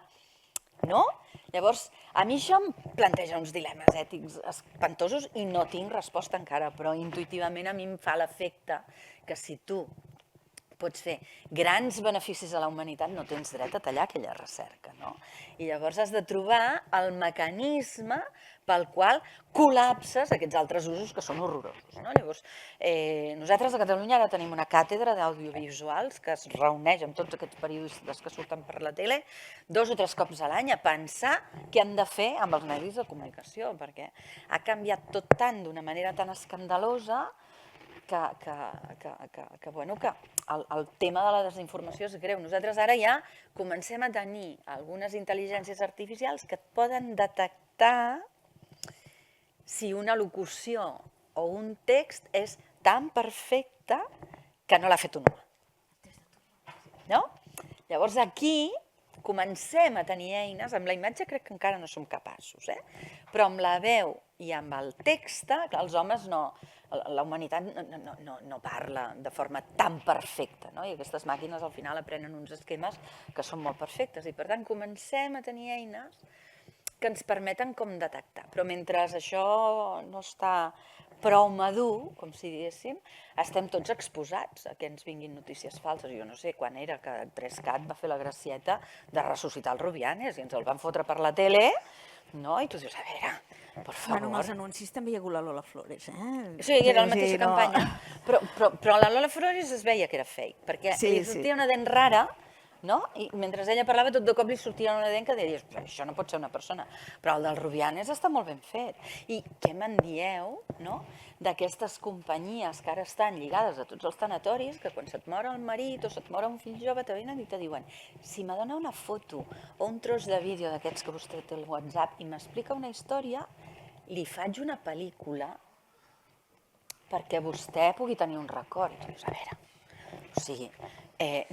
no? Llavors, a mi això em planteja uns dilemes ètics espantosos i no tinc resposta encara, però intuïtivament a mi em fa l'efecte que si tu pots fer grans beneficis a la humanitat no tens dret a tallar aquella recerca. I llavors has de trobar el mecanisme pel qual col·lapses aquests altres usos que són horrorosos. Llavors, nosaltres a Catalunya ara tenim una càtedra d'audiovisuals que es reuneix amb tots aquests periodistes que surten per la tele 2 o 3 cops a l'any a pensar què han de fer amb els medis de comunicació, perquè ha canviat tot tant d'una manera tan escandalosa que el tema de la desinformació és greu. Nosaltres ara ja comencem a tenir algunes intel·ligències artificials que et poden detectar si una locució o un text és tan perfecte que no l'ha fet un home. Llavors aquí comencem a tenir eines, amb la imatge crec que encara no som capaços, però amb la veu i amb el text, els homes no, la humanitat no parla de forma tan perfecta, i aquestes màquines al final aprenen uns esquemes que són molt perfectes i per tant comencem a tenir eines que ens permeten com detectar, però mentre això no està prou madur, com si diguéssim, estem tots exposats a que ens vinguin notícies falses. Jo no sé quan era que 3cat va fer la gracieta de ressuscitar el Rubianes i ens el van fotre per la tele, i tu dius, a veure, per favor. Bueno, amb els anuncis també hi ha hagut la Lola Flores, Sí, era la mateixa campanya, però la Lola Flores es veia que era fake, perquè li sortia una dent rara no? I mentre ella parlava, tot de cop li sortia una dent que deies, això no pot ser una persona. Però el del Rubianes està molt ben fet. I què me'n dieu, no?, d'aquestes companyies que ara estan lligades a tots els tanatoris, que quan se't mor el marit o se't mor un fill jove te venen i te diuen, si me dona una foto o un tros de vídeo d'aquests que vostè té al WhatsApp i m'explica una història, li faig una pel·lícula perquè vostè pugui tenir un record. I dius, a veure, o sigui,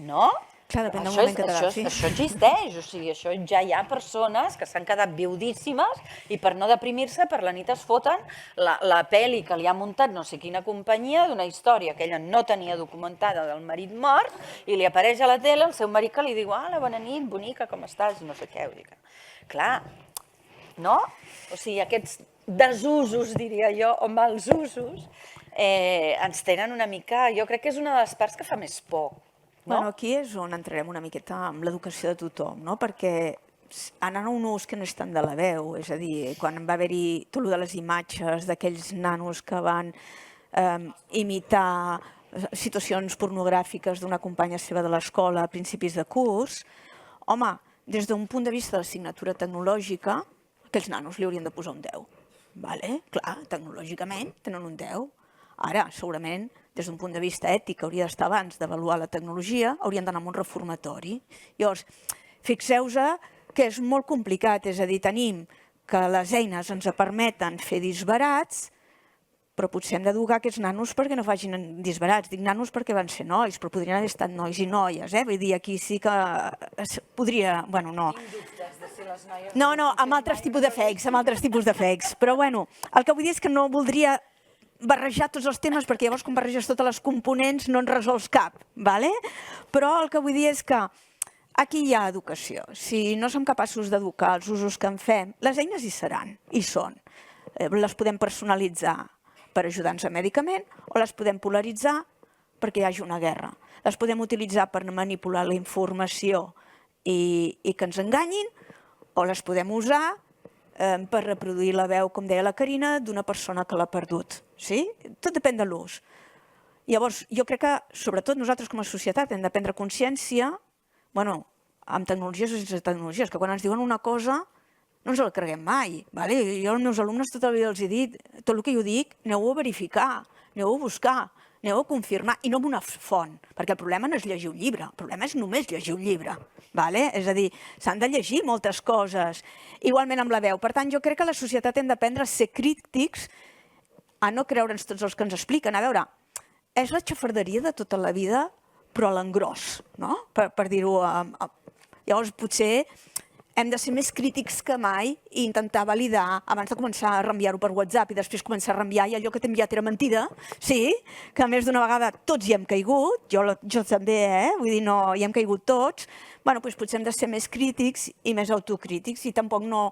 no? Clar, depèn del moment que t'agafis. Això existeix, o sigui, això ja hi ha persones que s'han quedat viudíssimes i per no deprimir-se per la nit es foten la pel·li que li ha muntat no sé quina companyia d'una història que ella no tenia documentada del marit mort i li apareix a la tele el seu marit que li diu, hola, bona nit, bonica, com estàs? No sé què, ho dic. Clar, no? O sigui, aquests desusos, diria jo, o mals usos, ens tenen una mica... Jo crec que és una de les parts que fa més por. Bueno, aquí és on entrarem una miqueta amb l'educació de tothom, no? Perquè anant a un ús que no és tant de la veu, és a dir, quan va haver-hi tot de les imatges d'aquells nanos que van imitar situacions pornogràfiques d'una companya seva de l'escola a principis de curs, home, des d'un punt de vista de l'assignatura tecnològica, aquells nanos li haurien de posar un 10. Vale? Clar, tecnològicament tenen un 10. Ara, segurament, des d'un punt de vista ètic, que hauria d'estar abans d'avaluar la tecnologia, haurien d'anar a un reformatori. Llavors, fixeu-vos que és molt complicat, és a dir, tenim que les eines ens permeten fer disbarats, però potser hem d'educar aquests nanos perquè no facin disbarats. Dic nanos perquè van ser nois, però podrien haver estat nois i noies, Vull dir, aquí sí que es podria... Bueno, no. Tinc dubtes de si les noies... No, amb altres tipus de fakes, Però, bueno, el que vull dir és que no voldria barrejar tots els temes, perquè llavors quan barreges totes les components no en resols cap, ¿vale? Però el que vull dir és que aquí hi ha educació. Si no som capaços d'educar els usos que en fem, les eines hi seran, hi són. Les podem personalitzar per ajudar-nos a mèdicament o les podem polaritzar perquè hi hagi una guerra. Les podem utilitzar per manipular la informació i que ens enganyin o les podem usar per reproduir la veu, com deia la Carina, d'una persona que l'ha perdut. Sí? Tot depèn de l'ús. Llavors, jo crec que, sobretot nosaltres com a societat, hem de prendre consciència, amb tecnologies o sense tecnologies, que quan ens diuen una cosa no ens la creguem mai. Jo als meus alumnes tota la vida els he dit, tot el que jo dic, aneu a verificar, aneu a buscar, aneu a confirmar, i no amb una font, perquè el problema no és llegir un llibre, el problema és només llegir un llibre. És a dir, s'han de llegir moltes coses, igualment amb la veu. Per tant, jo crec que la societat hem d'aprendre a ser crítics, a no creure'ns tots els que ens expliquen. A veure, és la xafarderia de tota la vida, però a l'engròs, no? Per dir-ho... Llavors, potser hem de ser més crítics que mai i intentar validar, abans de començar a reenviar-ho per WhatsApp i després començar a reenviar i allò que t'he enviat era mentida, sí, que a més d'una vegada tots hi hem caigut, jo també, vull dir, no, hi hem caigut tots, doncs potser hem de ser més crítics i més autocrítics i tampoc no...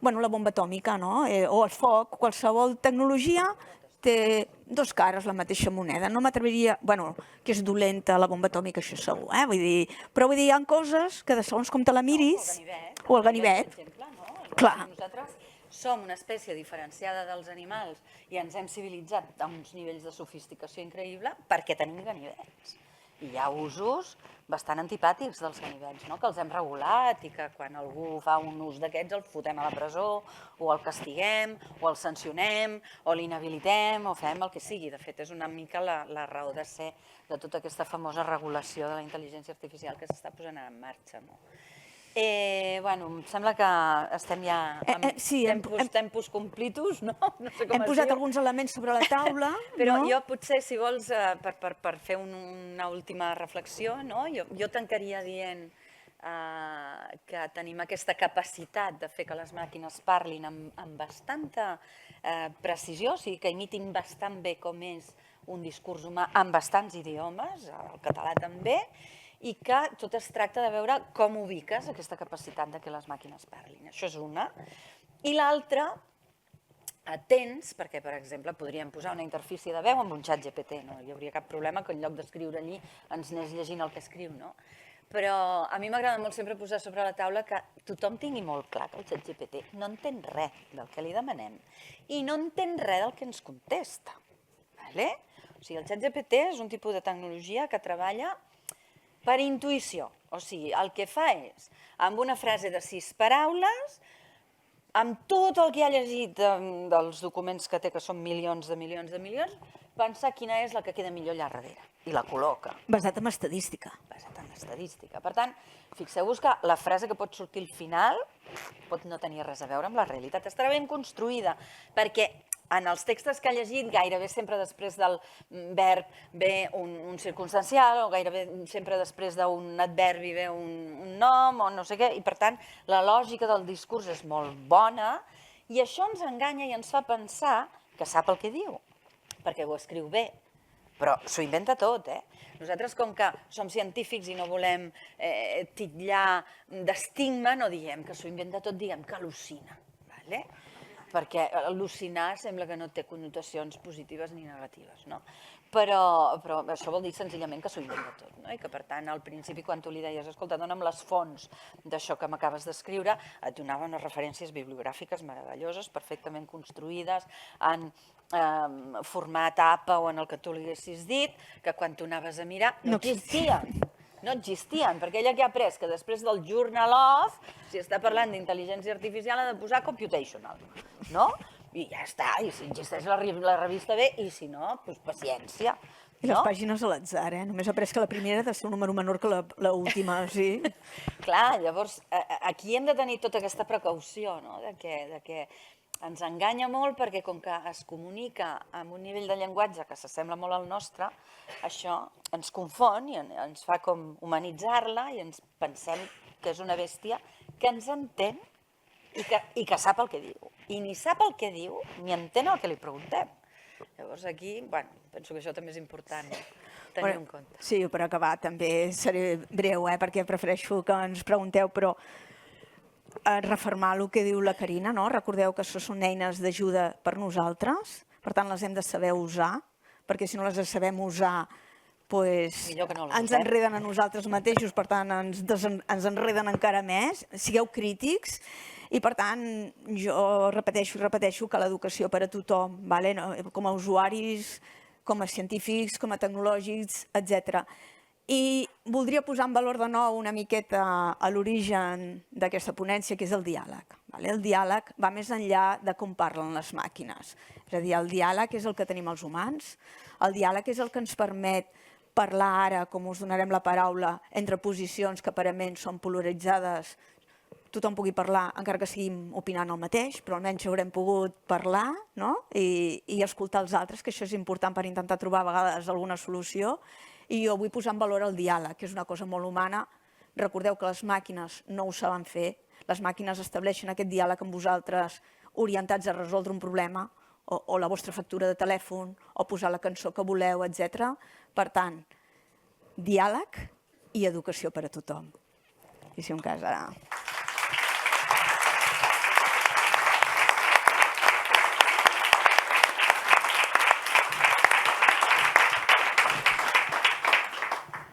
la bomba atòmica, no? O el foc, qualsevol tecnologia té dos cares, la mateixa moneda. No m'atreviria... que és dolenta la bomba atòmica, això segur, Però vull dir, hi ha coses que de segons com te la miris... O el ganivet. Clar. Nosaltres som una espècie diferenciada dels animals i ens hem civilitzat a uns nivells de sofisticació increïble perquè tenim ganivets. I hi ha usos bastant antipàtics dels ganivets, que els hem regulat i que quan algú fa un ús d'aquests el fotem a la presó o el castiguem o el sancionem o l'inhabilitem o fem el que sigui. De fet, és una mica la raó de ser de tota aquesta famosa regulació de la intel·ligència artificial que s'està posant en marxa. Em sembla que estem ja en tempus completus, no? Hem posat alguns elements sobre la taula. Però jo potser, si vols, per fer una última reflexió, jo tancaria dient que tenim aquesta capacitat de fer que les màquines parlin amb bastanta precisió, o sigui, que imitin bastant bé com és un discurs humà en bastants idiomes, el català també, i que tot es tracta de veure com ubiques aquesta capacitat de que les màquines parlin. Això és una. I l'altra, atents, perquè, per exemple, podríem posar una interfície de veu amb un xat GPT, no hi hauria cap problema que en lloc d'escriure allí ens anés llegint el que escriu, no? Però a mi m'agrada molt sempre posar sobre la taula que tothom tingui molt clar que el xat GPT no entén res del que li demanem i no entén res del que ens contesta. O sigui, el xat GPT és un tipus de tecnologia que treballa per intuïció. O sigui, el que fa és, amb una frase de 6 paraules, amb tot el que ha llegit dels documents que té, que són milions de milions de milions, pensar quina és la que queda millor allà darrere i la col·loca. Basat en estadística. Basat en estadística. Per tant, fixeu-vos que la frase que pot sortir al final pot no tenir res a veure amb la realitat. Estarà ben construïda, perquè en els textos que ha llegit, gairebé sempre després del verb ve un circumstancial, o gairebé sempre després d'un adverbi ve un nom, o no sé què, i per tant la lògica del discurs és molt bona, i això ens enganya i ens fa pensar que sap el que diu, perquè ho escriu bé, però s'ho inventa tot, Nosaltres, com que som científics i no volem titllar d'estigma, no diem que s'ho inventa tot, diguem que al·lucina, d'acord? Perquè al·lucinar sembla que no té connotacions positives ni negatives, no? Però això vol dir senzillament que s'ho inventa tot, no? I que, per tant, al principi, quan tu li deies, escolta, dona'm les fonts d'això que m'acabes d'escriure, et donava unes referències bibliogràfiques meravelloses, perfectament construïdes, en format APA o en el que tu li haguessis dit, que quan tu anaves a mirar no existien. No existien, perquè ella que ha après que després del Journal of, si està parlant d'intel·ligència artificial, ha de posar computational, no? I ja està, i si existeix la revista bé, i si no, doncs paciència. I les pàgines a l'atzar, Només ha après que la primera ha de ser un número menor que l'última, sí. Clar, llavors, aquí hem de tenir tota aquesta precaució, no?, de que ens enganya molt perquè com que es comunica amb un nivell de llenguatge que s'assembla molt al nostre, això ens confon i ens fa com humanitzar-la i ens pensem que és una bèstia que ens entén i que sap el que diu. I ni sap el que diu ni entén el que li preguntem. Llavors aquí, bueno, penso que això també és important tenir en compte. Sí, per acabar també seré breu, perquè prefereixo que ens pregunteu, però refermar el que diu la Carina, no? Recordeu que això són eines d'ajuda per nosaltres, per tant les hem de saber usar, perquè si no les sabem usar ens enreden a nosaltres mateixos, per tant ens enreden encara més. Sigueu crítics i per tant jo repeteixo que l'educació per a tothom, com a usuaris, com a científics, com a tecnològics, etc. I voldria posar en valor de nou una miqueta a l'origen d'aquesta ponència, que és el diàleg. El diàleg va més enllà de com parlen les màquines. És a dir, el diàleg és el que tenim els humans, el diàleg és el que ens permet parlar ara, com us donarem la paraula, entre posicions que aparentment són polaritzades, tothom pugui parlar, encara que seguim opinant el mateix, però almenys haurem pogut parlar i escoltar els altres, que això és important per intentar trobar a vegades alguna solució. I jo vull posar en valor el diàleg, que és una cosa molt humana. Recordeu que les màquines no ho saben fer. Les màquines estableixen aquest diàleg amb vosaltres orientats a resoldre un problema, o la vostra factura de telèfon, o posar la cançó que voleu, etc. Per tant, diàleg i educació per a tothom. I si un cas ara...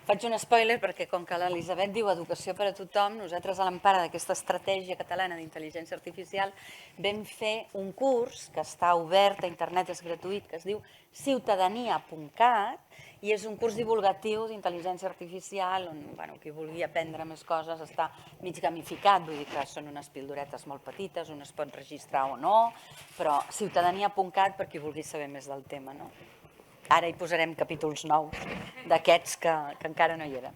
Faig un spoiler perquè com que l'Elisabet diu educació per a tothom, nosaltres a l'empara d'aquesta estratègia catalana d'intel·ligència artificial vam fer un curs que està obert a internet, és gratuït, que es diu ciutadania.cat i és un curs divulgatiu d'intel·ligència artificial on qui vulgui aprendre més coses està mig gamificat, vull dir que són unes pildoretes molt petites, on es pot registrar o no, però ciutadania.cat per qui vulgui saber més del tema, no? Ara hi posarem capítols nous d'aquests que encara no hi eren.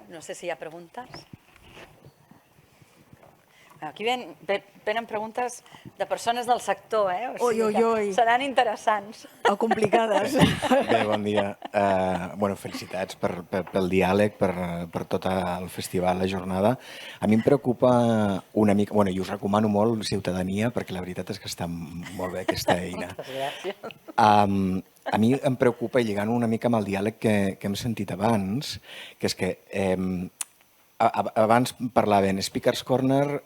No sé si hi ha preguntes. Aquí venen preguntes de persones del sector, o sigui que seran interessants. O complicades. Bé, bon dia. Felicitats pel diàleg, per tot el festival, la jornada. A mi em preocupa una mica, i us recomano molt Ciutadania, perquè la veritat és que està molt bé aquesta eina. Moltes gràcies. A mi em preocupa, i lligant una mica amb el diàleg que hem sentit abans, que és que abans parlaven, Speaker's Corner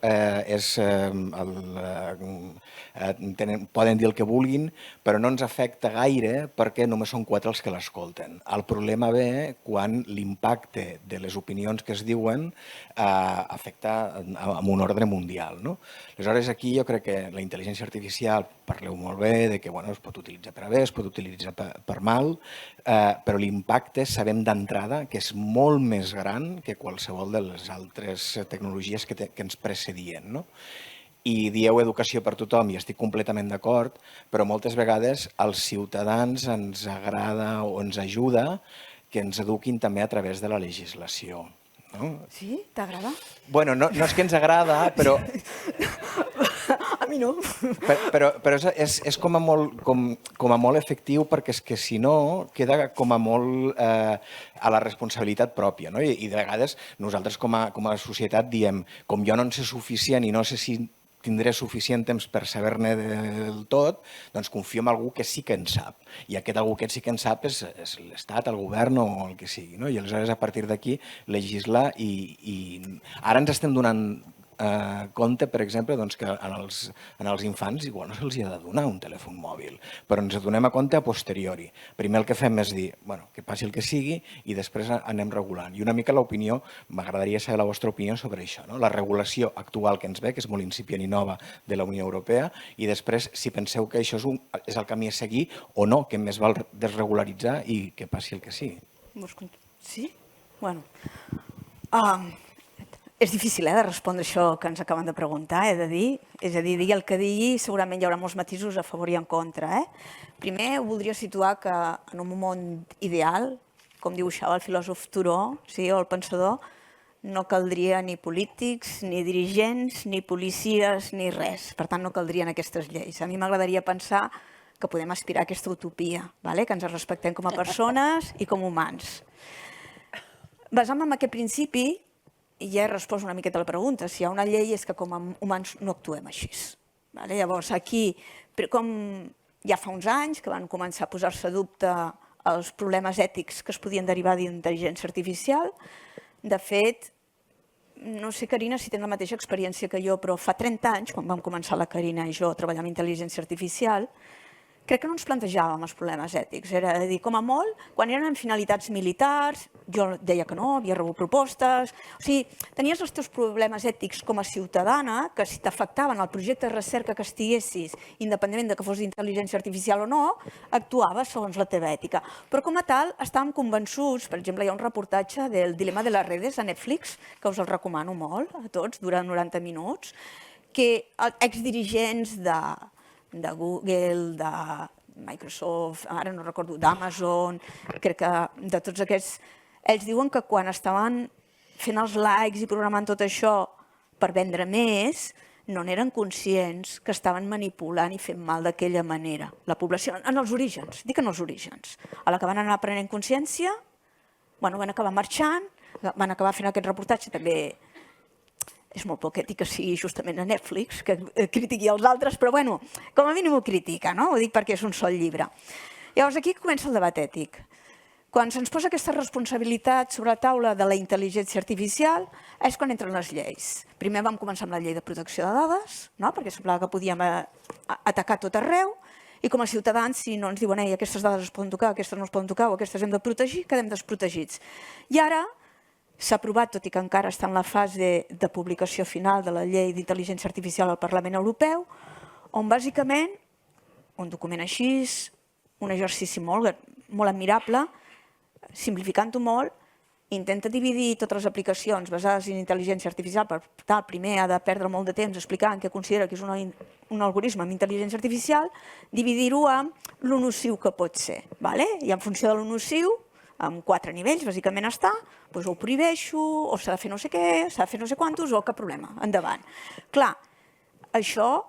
poden dir el que vulguin, però no ens afecta gaire perquè només són 4 els que l'escolten. El problema ve quan l'impacte de les opinions que es diuen afecta amb un ordre mundial. Aleshores, aquí jo crec que la intel·ligència artificial, parleu molt bé de que es pot utilitzar per a bé, es pot utilitzar per mal, però l'impacte sabem d'entrada que és molt més gran que qualsevol de les altres tecnologies que ens precedien. I dieu educació per tothom, i estic completament d'acord, però moltes vegades als ciutadans ens agrada o ens ajuda que ens eduquin també a través de la legislació. Sí? T'agrada? Bueno, no és que ens agrada, però... A mi no. Però és com a molt efectiu, perquè és que si no queda com a molt a la responsabilitat pròpia. I de vegades nosaltres com a societat diem, com jo no en sé suficient i no sé si tindré suficient temps per saber-ne del tot, doncs confio en algú que sí que en sap. I aquest algú que sí que en sap és l'Estat, el govern o el que sigui. I aleshores, a partir d'aquí, legislar i ara ens estem donant compte, per exemple, que en els infants igual no se'ls ha de donar un telèfon mòbil, però ens adonem a compte a posteriori. Primer el que fem és dir, que passi el que sigui i després anem regulant. I una mica l'opinió, m'agradaria saber la vostra opinió sobre això, la regulació actual que ens ve, que és molt incipient i nova de la Unió Europea, i després si penseu que això és el camí a seguir o no, que més val desregularitzar i que passi el que sigui. Sí? Bueno... És difícil de respondre això que ens acaben de preguntar, he de dir. És a dir, digui el que digui, segurament hi haurà molts matisos a favor i en contra. Primer, voldria situar que en un món ideal, com dibuixava el filòsof Thoreau, o el pensador, no caldria ni polítics, ni dirigents, ni policies, ni res. Per tant, no caldrien aquestes lleis. A mi m'agradaria pensar que podem aspirar a aquesta utopia, que ens respectem com a persones i com a humans. Basant en aquest principi, i ja he respost una miqueta a la pregunta, si hi ha una llei és que com a humans no actuem així. Llavors, aquí, com ja fa uns anys que van començar a posar-se a dubte els problemes ètics que es podien derivar d'intel·ligència artificial, de fet, no sé, Carina, si tens la mateixa experiència que jo, però fa 30 anys, quan vam començar la Carina i jo a treballar amb intel·ligència artificial, crec que no ens plantejàvem els problemes ètics. Era a dir, com a molt, quan eren amb finalitats militars, jo deia que no, havia rebut propostes... O sigui, tenies els teus problemes ètics com a ciutadana, que si t'afectaven el projecte de recerca que estiguessis, independentment de que fos d'intel·ligència artificial o no, actuaves segons la teva ètica. Però com a tal, estàvem convençuts, per exemple, hi ha un reportatge del dilema de les redes a Netflix, que us el recomano molt a tots, dura 90 minuts, que exdirigents de Google, de Microsoft, ara no recordo, d'Amazon, crec que de tots aquests, ells diuen que quan estaven fent els likes i programant tot això per vendre més, no n'eren conscients que estaven manipulant i fent mal d'aquella manera. La població, en els orígens, dic en els orígens. A la que van anar prenent consciència, van acabar marxant, van acabar fent aquest reportatge també. És molt poc ètic que sigui justament a Netflix, que critiqui els altres, però bueno, com a mínim ho critica, no? Ho dic perquè és un sol llibre. Llavors aquí comença el debat ètic. Quan se'ns posa aquesta responsabilitat sobre la taula de la intel·ligència artificial és quan entren les lleis. Primer vam començar amb la llei de protecció de dades, perquè semblava que podíem atacar tot arreu, i com a ciutadans, si no ens diuen aquestes dades es poden tocar, aquestes no es poden tocar o aquestes hem de protegir, quedem desprotegits. I ara s'ha aprovat, tot i que encara està en la fase de publicació final de la llei d'intel·ligència artificial al Parlament Europeu, on bàsicament, un document així, un exercici molt admirable, simplificant-ho molt, intenta dividir totes les aplicacions basades en intel·ligència artificial, per tal, primer ha de perdre molt de temps explicant què considera que és un algoritme amb intel·ligència artificial, dividir-ho amb lo nociu que pot ser. I en funció de lo nociu, amb 4 nivells, bàsicament està, doncs ho prohibeixo, o s'ha de fer no sé què, s'ha de fer no sé quantos, o cap problema, endavant. Clar, això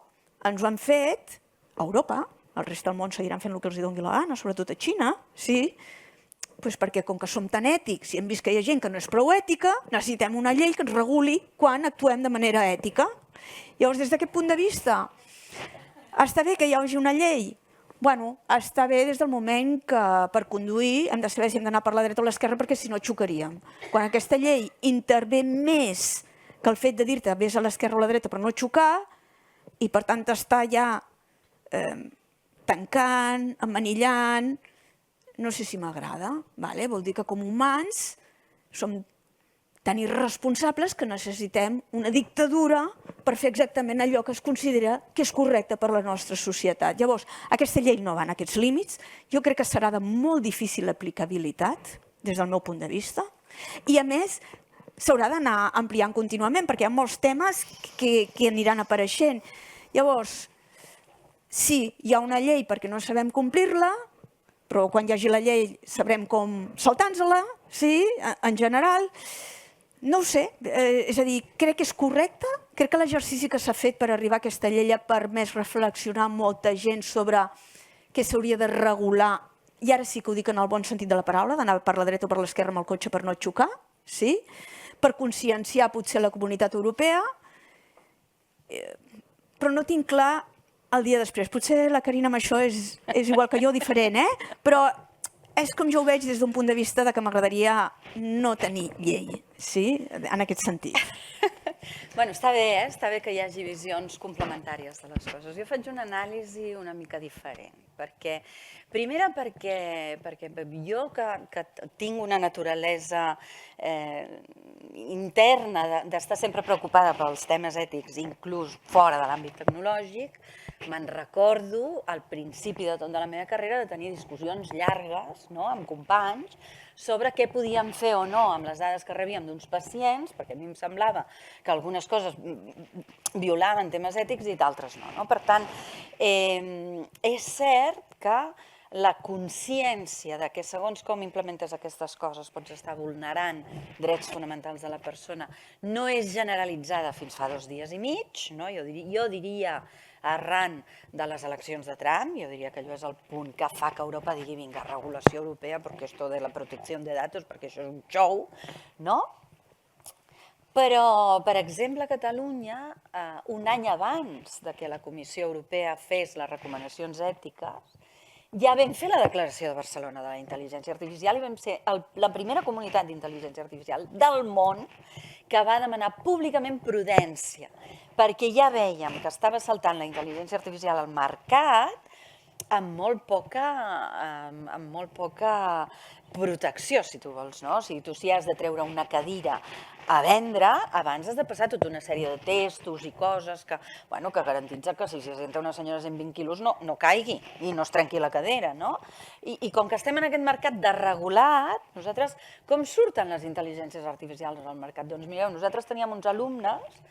ens ho han fet a Europa, el rest del món seguiran fent el que els doni la gana, sobretot a Xina, sí, perquè com que som tan ètics i hem vist que hi ha gent que no és prou ètica, necessitem una llei que ens reguli quan actuem de manera ètica. Llavors, des d'aquest punt de vista, està bé que hi hagi una llei Bueno, està bé des del moment que per conduir hem de saber si hem d'anar per la dreta o l'esquerra perquè si no xocaríem. Quan aquesta llei intervé més que el fet de dir-te vés a l'esquerra o a la dreta per no xocar i per tant està ja tancant, emmanillant, no sé si m'agrada, vol dir que com humans som tan irresponsables que necessitem una dictadura per fer exactament allò que es considera que és correcte per la nostra societat. Llavors, aquesta llei no va en aquests límits, jo crec que serà de molt difícil aplicabilitat, des del meu punt de vista, i a més s'haurà d'anar ampliant contínuament perquè hi ha molts temes que aniran apareixent. Llavors, sí, hi ha una llei perquè no sabem complir-la, però quan hi hagi la llei sabrem com saltar-nos-la, sí, en general. No ho sé, és a dir, crec que és correcte, crec que l'exercici que s'ha fet per arribar a aquesta llei ha permès reflexionar molta gent sobre què s'hauria de regular, i ara sí que ho dic en el bon sentit de la paraula, d'anar per la dreta o per l'esquerra amb el cotxe per no xocar, sí? Per conscienciar potser la comunitat europea, però no tinc clar el dia després. Potser la Carina amb això és igual que jo, diferent, però és com jo ho veig des d'un punt de vista que m'agradaria no tenir llei, sí? En aquest sentit. Bueno, està bé que hi hagi visions complementàries de les coses. Jo faig una anàlisi una mica diferent, primera perquè jo que tinc una naturalesa interna d'estar sempre preocupada pels temes ètics, inclús fora de l'àmbit tecnològic, me'n recordo al principi de tota la meva carrera de tenir discussions llargues amb companys sobre què podíem fer o no amb les dades que rebíem d'uns pacients, perquè a mi em semblava que algunes coses violaven temes ètics i d'altres no. Per tant, és cert que la consciència de que segons com implementes aquestes coses pots estar vulnerant drets fonamentals de la persona no és generalitzada fins fa 2 dies i mig, jo diria arran de les eleccions de Trump, jo diria que allò és el punt que fa que Europa digui vinga, regulació europea, perquè esto de la protecció de datos, perquè això és un show, no? Però, per exemple, a Catalunya, un any abans que la Comissió Europea fes les recomanacions ètiques, ja vam fer la declaració de Barcelona de la intel·ligència artificial i vam ser la primera comunitat d'intel·ligència artificial del món que va demanar públicament prudència, perquè ja vèiem que estava saltant la intel·ligència artificial al mercat amb molt poca protecció, si tu vols, no? O sigui, tu si has de treure una cadira a vendre, abans has de passar tota una sèrie de testos i coses que garantitza que si s'hi senta una senyora de 120 quilos no caigui i no es trenqui la cadera, no? I com que estem en aquest mercat desregulat, nosaltres, com surten les intel·ligències artificials al mercat? Doncs mireu, nosaltres teníem uns alumnes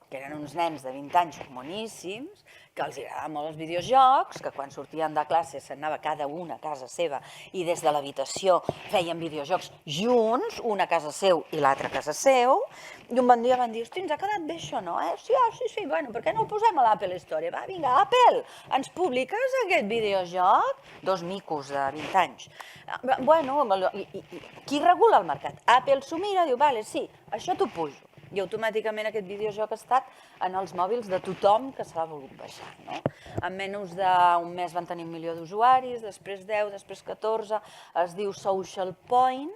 que eren uns nens de 20 anys moníssims, que els agradaven molt els videojocs, que quan sortien de classe s'anava cada una a casa seva i des de l'habitació feien videojocs junts, una a casa seu i l'altra a casa seu, i un bon dia van dir, hosti, ens ha quedat bé això, no? Sí, bueno, per què no ho posem a l'Apple Store? Va, vinga, Apple, ens publiques aquest videojoc? 2 micos de 20 anys. Bueno, qui regula el mercat? Apple s'ho mira, diu, vale, sí, això t'ho pujo. I automàticament aquest videojoc ha estat en els mòbils de tothom que se l'ha volgut baixar. En menys d'un mes van tenir 1 milió d'usuaris, després 10, després 14, es diu Social Point,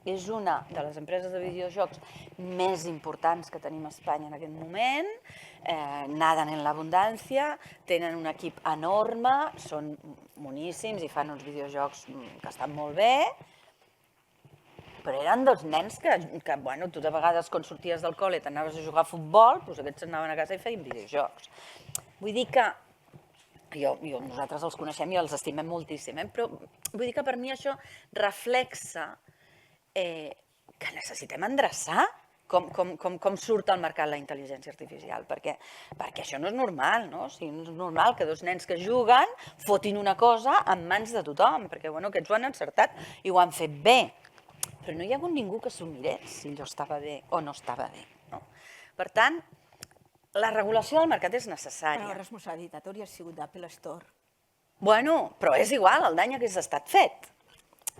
és una de les empreses de videojocs més importants que tenim a Espanya en aquest moment, naden en l'abundància, tenen un equip enorme, són moníssims i fan uns videojocs que estan molt bé, però eren 2 nens que tu de vegades quan sorties del col·le t'anaves a jugar a futbol, doncs aquests anaven a casa i feien videojocs. Vull dir que nosaltres els coneixem i els estimem moltíssim, però vull dir que per mi això reflexa que necessitem endreçar com surt al mercat la intel·ligència artificial, perquè això no és normal, no? O sigui, no és normal que 2 nens que juguen fotin una cosa en mans de tothom, perquè aquests ho han encertat i ho han fet bé. Però no hi ha hagut ningú que s'ho mirés si allò estava bé o no estava bé. Per tant, la regulació del mercat és necessària. Però la responsabilitat hauria sigut d'Apple Store. Bueno, però és igual, el dany hagués estat fet.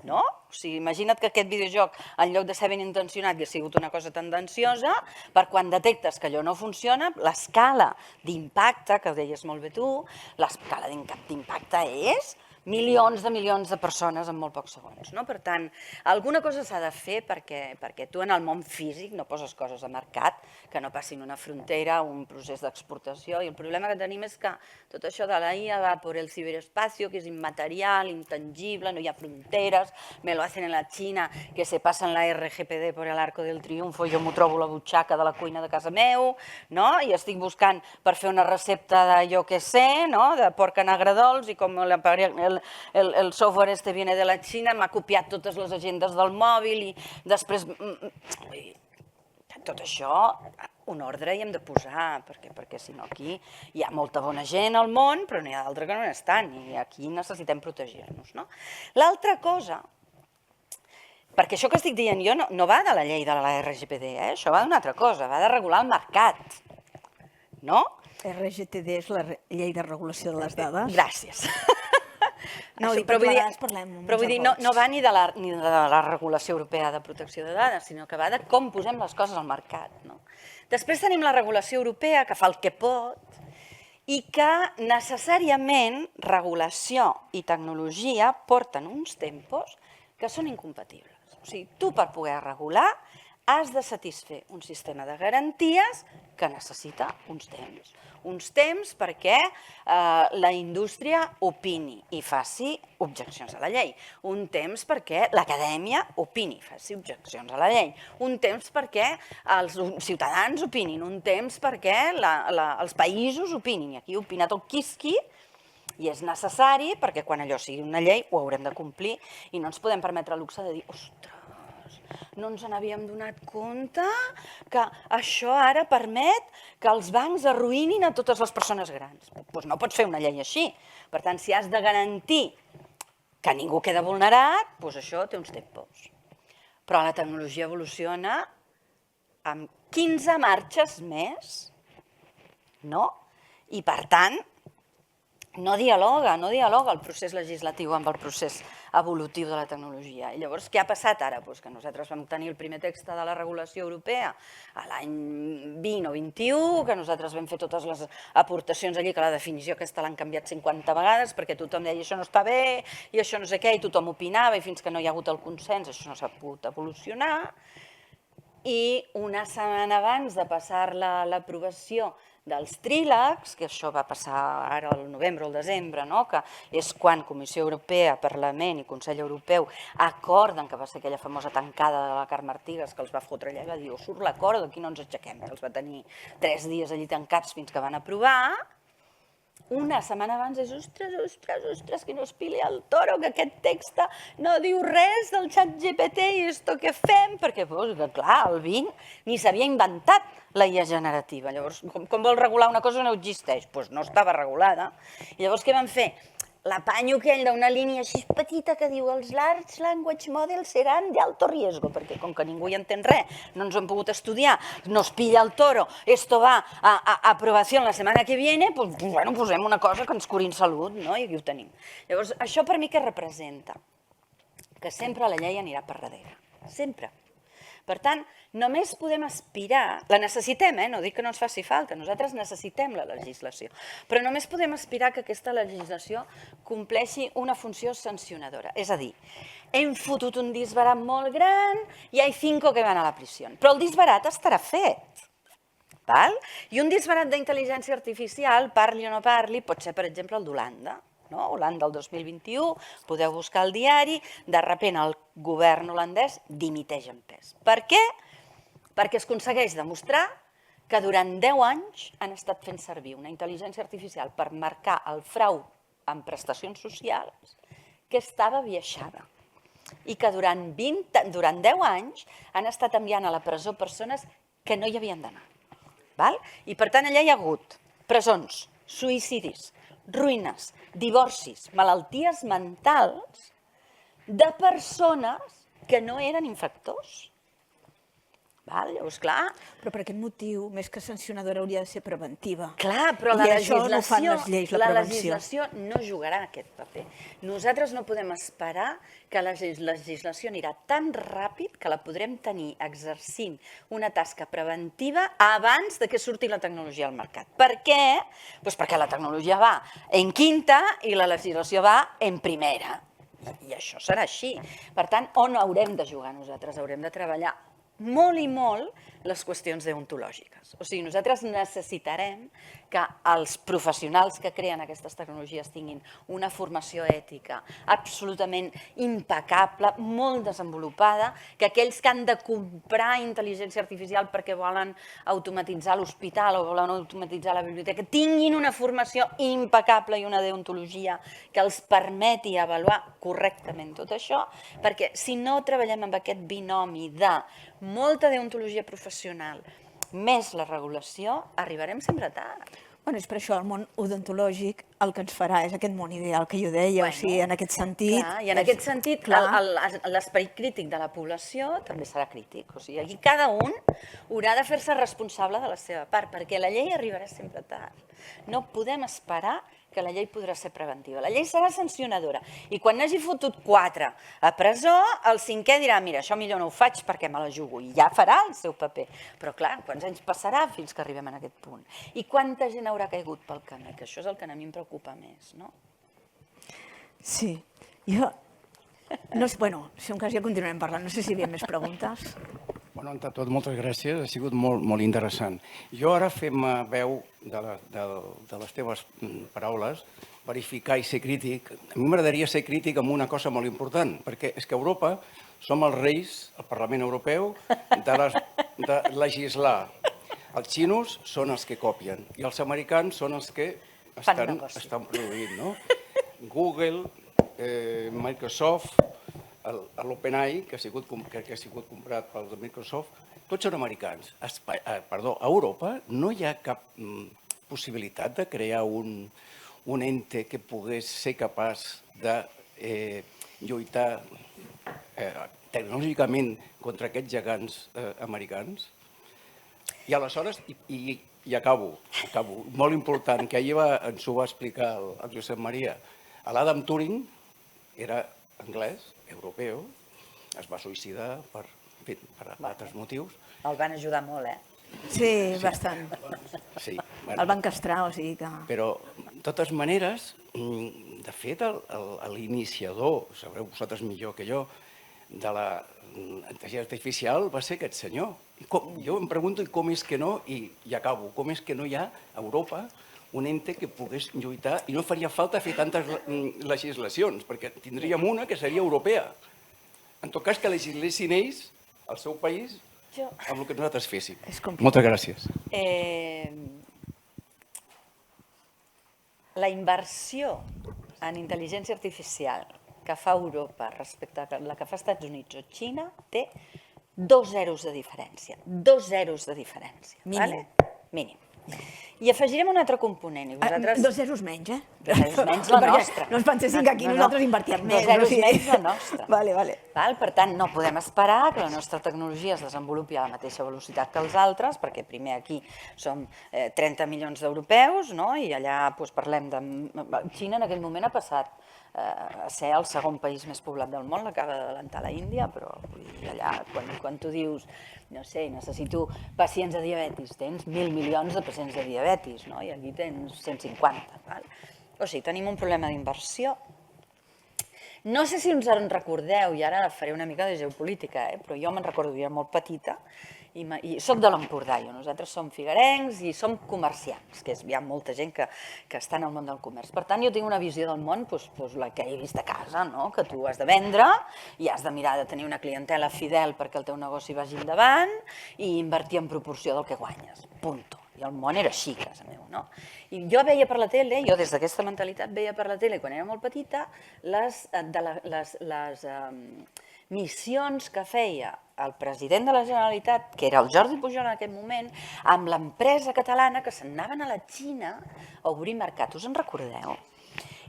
no? O sigui, imagina't que aquest videojoc, en lloc de ser ben intencionat, hagués sigut una cosa tendenciosa, per quan detectes que allò no funciona, l'escala d'impacte, que ho deies molt bé tu, l'escala d'impacte és milions de persones en molt pocs segons. No? Per tant, alguna cosa s'ha de fer perquè tu en el món físic no poses coses a mercat que no passin una frontera, un procés d'exportació, i el problema que tenim és que tot això de la IA va por el ciberespacio, que és immaterial, intangible, no hi ha fronteres, me lo hacen en la Xina, que se passen la RGPD por el arco del triunfo, jo m'ho trobo a la butxaca de la cuina de casa meu, no? I estic buscant per fer una recepta de jo què sé, no? De porc en agredolç, i com el software este viene de la Xina, m'ha copiat totes les agendes del mòbil i després... Tot això, un ordre hi hem de posar, perquè si no aquí hi ha molta bona gent al món, però n'hi ha d'altra que no n'estan, i aquí necessitem protegir-nos. L'altra cosa, perquè això que estic dient jo no va de la llei de la RGPD, això va d'una altra cosa, va de regular el mercat, no? RGTD és la llei de regulació de les dades. Gràcies. No, però vull dir, no va ni de la regulació europea de protecció de dades, sinó que va de com posem les coses al mercat. Després tenim la regulació europea, que fa el que pot, i que necessàriament regulació i tecnologia porten uns tempos que són incompatibles. O sigui, tu per poder regular has de satisfer un sistema de garanties que necessita uns temps. Uns temps perquè la indústria opini i faci objeccions a la llei. Un temps perquè l'acadèmia opini i faci objeccions a la llei. Un temps perquè els ciutadans opinin. Un temps perquè els països opinin. I aquí ha opinat el quisqui, i és necessari perquè quan allò sigui una llei ho haurem de complir i no ens podem permetre el luxe de dir ostres, no ens n'havíem donat compte que això ara permet que els bancs arruïnin a totes les persones grans. Doncs no pots fer una llei així. Per tant, si has de garantir que ningú queda vulnerat, doncs això té uns tempos. Però la tecnologia evoluciona amb 15 marxes més, no? I per tant, no dialoga el procés legislatiu amb el procés evolutiu de la tecnologia. I llavors, què ha passat ara? Que nosaltres vam tenir el primer text de la regulació europea a l'any 20 o 21, que nosaltres vam fer totes les aportacions allí, que la definició aquesta l'han canviat 50 vegades, perquè tothom deia això no està bé, i això no sé què, i tothom opinava, i fins que no hi ha hagut el consens això no s'ha pogut evolucionar. I una setmana abans de passar-la a l'aprovació dels trílegs, que això va passar ara al novembre o al desembre, que és quan Comissió Europea, Parlament i Consell Europeu acorden, que va ser aquella famosa tancada de la Carme Artigas, que els va fotre allà i va dir, surt l'acord, d'aquí no ens aixequem, que els va tenir 3 dies allí tancats fins que van aprovar. Una setmana abans és, ostres, que no es pili el toro, que aquest text no diu res del xat GPT i esto què fem, perquè, clar, el 20 ni s'havia inventat la IA generativa. Llavors, com vol regular una cosa que no existeix? Doncs no estava regulada. I llavors què van fer? L'apanyo aquell d'una línia així petita que diu els large language models seran de alto riesgo, perquè com que ningú hi entén res, no ens ho hem pogut estudiar, nos pilla el toro, esto va a aprovació la setmana que viene, doncs posem una cosa que ens curi en salut, no? I aquí ho tenim. Llavors, això per mi què representa? Que sempre la llei anirà per darrere, sempre. Per tant, només podem aspirar, la necessitem, no dic que no ens faci falta, nosaltres necessitem la legislació, però només podem aspirar que aquesta legislació compleixi una funció sancionadora. És a dir, hem fotut un disbarat molt gran i hi ha 5 que van a la prisió, però el disbarat estarà fet. I un disbarat d'intel·ligència artificial, parli o no parli, pot ser, per exemple, el d'Holanda. Holanda el 2021, podeu buscar el diari, de sobte el govern holandès dimiteix en pes. Per què? Perquè es aconsegueix demostrar que durant 10 anys han estat fent servir una intel·ligència artificial per marcar el frau en prestacions socials que estava biaixada i que durant 10 anys han estat enviant a la presó persones que no hi havien d'anar. I per tant allà hi ha hagut presons, suïcidis, ruïnes, divorcis, malalties mentals de persones que no eren infractors. Llavors, clar, Però per aquest motiu, més que sancionadora, hauria de ser preventiva. clar, però I això no ho fan les lleis, la prevenció. legislació no jugarà aquest paper. Nosaltres no podem esperar que la legislació anirà tan ràpid que la podrem tenir exercint una tasca preventiva abans de que surti la tecnologia al mercat. Per què? Doncs perquè la tecnologia va en quinta i la legislació va en primera. I això serà així. Per tant, on haurem de jugar nosaltres? Haurem de treballar molt i molt les qüestions deontològiques. O sigui, nosaltres necessitarem que els professionals que creen aquestes tecnologies tinguin una formació ètica absolutament impecable, molt desenvolupada, que aquells que han de comprar intel·ligència artificial perquè volen automatitzar l'hospital o volen automatitzar la biblioteca, tinguin una formació impecable i una deontologia que els permeti avaluar correctament tot això, perquè si no treballem amb aquest binomi de molta deontologia professional més la regulació, arribarem sempre tard. Bueno, és per això el món odontològic el que ens farà és aquest món ideal que jo deia, o sigui, en aquest sentit... Clar, i en aquest sentit, l'esperit crític de la població també serà crític. O sigui, aquí cada un haurà de fer-se responsable de la seva part, perquè la llei arribarà sempre tard. No podem esperar que la llei podrà ser preventiva. La llei serà sancionadora. I quan n'hagi fotut 4 a presó, el 5è dirà, mira, això millor no ho faig perquè me la jugo. I ja farà el seu paper. Però clar, quants anys passarà fins que arribem a aquest punt? I quanta gent haurà caigut pel camí? Que això és el que a mi em preocupa més, no? Sí. Jo... No sé, bueno, si un cas ja continuarem parlant. No sé si hi havia més preguntes. Bueno, entre tot, moltes gràcies. Ha sigut molt interessant. Jo ara fem veu de les teves paraules, verificar i ser crític. A mi m'agradaria ser crític amb una cosa molt important, perquè és que a Europa som els reis, el Parlament Europeu, de legislar. Els xinos són els que copien i els americans són els que estan produint, no? Google, Microsoft, l'OpenAI, que ha sigut comprat pel Microsoft, tots són americans. Perdó, a Europa no hi ha cap possibilitat de crear un ente que pogués ser capaç de lluitar tecnològicament contra aquests gegants americans? I aleshores, i acabo, molt important, que ahir ens ho va explicar el Josep Maria, l'Adam Turing era anglès, europeu, es va suïcidar per altres motius. El van ajudar molt, Sí, bastant. Sí, El van castrar, o sigui que... però, de totes maneres, de fet, l'iniciador, sabreu vosaltres millor que jo, de la intel·ligència artificial va ser aquest senyor. Jo em pregunto com és que no, i acabo, com és que no hi ha a Europa un ente que pogués lluitar i no faria falta fer tantes legislacions, perquè tindríem una que seria europea. En tot cas, que legislessin ells, al seu país, amb el que nosaltres féssim. Moltes gràcies. La inversió en intel·ligència artificial que fa Europa respecte a la que fa Estats Units o Xina té 2 zeros de diferència. 2 zeros de diferència. Mínim. Mínim. I afegirem un altre component. 2 zeros menys, 2 zeros menys la nostra. No ens pensessin que aquí nosaltres invertíem més. 2 zeros menys la nostra. Vale. Per tant, no podem esperar que la nostra tecnologia es desenvolupi a la mateixa velocitat que els altres, perquè primer aquí som 30 milions d'europeus, i allà parlem de... Xina en aquell moment ha passat a ser el segon país més poblat del món, l'acaba d'adelantar la Índia, però allà quan tu dius, no sé, necessito pacients de diabetis, tens 1.000 milions de pacients de diabetis, i aquí tens 150. O sigui, tenim un problema d'inversió. No sé si us en recordeu, i ara faré una mica de geopolítica, però jo me'n recordo, jo era molt petita, i soc de l'Empordà, nosaltres som figuerencs i som comerciants, que hi ha molta gent que està en el món del comerç. Per tant, jo tinc una visió del món, la que he vist a casa, que tu has de vendre i has de mirar de tenir una clientela fidel perquè el teu negoci vagi endavant i invertir en proporció del que guanyes, punto. I el món era així, a casa meu, no? I jo veia per la tele, jo des d'aquesta mentalitat veia per la tele, quan era molt petita, les missions que feia el president de la Generalitat, que era el Jordi Pujol en aquest moment, amb l'empresa catalana que se'n anaven a la Xina a obrir mercat. Us en recordeu?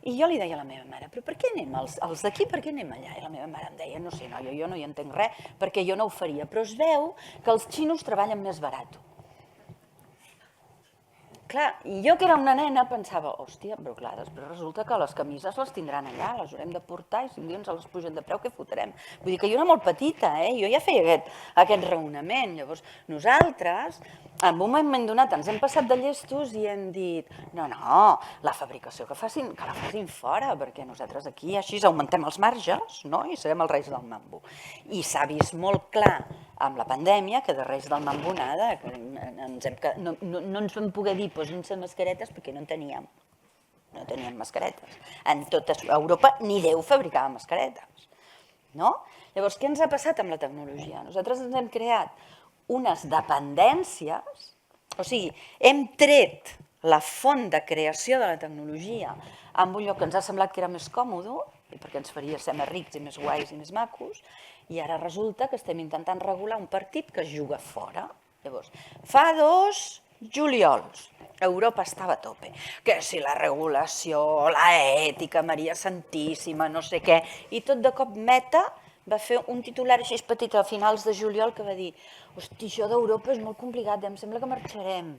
I jo li deia a la meva mare, però per què anem els d'aquí, per què anem allà? I la meva mare em deia, no sé, noia, jo no hi entenc res, perquè jo no ho faria, però es veu que els xinos treballen més barat. Clar, i jo que era una nena pensava, hòstia, però clar, després resulta que les camises les tindran allà, les haurem de portar i si un dia ens les pugen de preu, què fotrem? Vull dir que jo era molt petita, jo ja feia aquest raonament. Llavors, nosaltres, en un moment donat, ens hem passat de llestos i hem dit, no, la fabricació que la facin fora, perquè nosaltres aquí així augmentem els marges, no? I serem els reis del mambo. I s'ha vist molt clar amb la pandèmia, que de reis del mambo nada, que no ens vam poder dir posin-se mascaretes perquè no en teníem mascaretes. En tota Europa ni Déu fabricava mascaretes. No? Llavors, què ens ha passat amb la tecnologia? Nosaltres ens hem creat unes dependències, o sigui, hem tret la font de creació de la tecnologia en un lloc que ens ha semblat que era més còmode, perquè ens faria ser més rics i més guais i més macos, i ara resulta que estem intentant regular un partit que es juga fora. Llavors, fa 2 juliols, Europa estava a tope, que si la regulació, la ètica, Maria Santíssima, no sé què, i tot de cop Meta va fer un titular així petit a finals de juliol que va dir hosti, això d'Europa és molt complicat, em sembla que marxarem.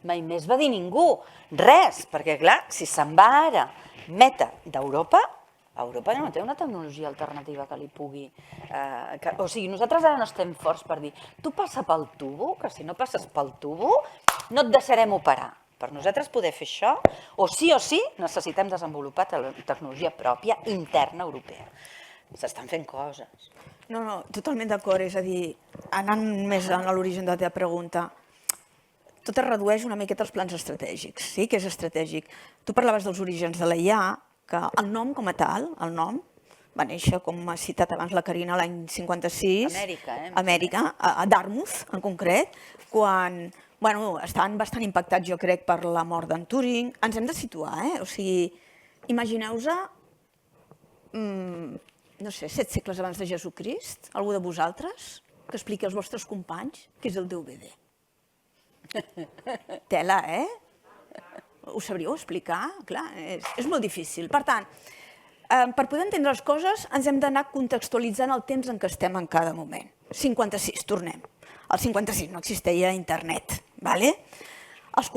Mai més va dir ningú, res, perquè clar, si se'n va ara Meta d'Europa, Europa no té una tecnologia alternativa que li pugui... O sigui, nosaltres ara no estem forts per dir tu passa pel tubo, que si no passes pel tubo no et deixarem operar. Per nosaltres poder fer això, o sí necessitem desenvolupar tecnologia pròpia interna europea. S'estan fent coses. No, totalment d'acord. És a dir, anant més a l'origen de la teva pregunta, tot es redueix una miqueta als plans estratègics. Sí que és estratègic. Tu parlaves dels orígens de la IA, que el nom com a tal, el nom, va néixer, com ha citat abans la Carina, l'any 56. Amèrica, a Dartmouth, en concret, quan estaven bastant impactats, jo crec, per la mort d'en Turing. Ens hem de situar, O sigui, imagineu-vos, no sé, 7 segles abans de Jesucrist, algú de vosaltres que expliqui als vostres companys què és el DVD. Tela, Ho sabríeu explicar? Clar, és molt difícil. Per tant, per poder entendre les coses ens hem d'anar contextualitzant el temps en què estem en cada moment. 56, tornem. Al 56 no existia internet, d'acord? Els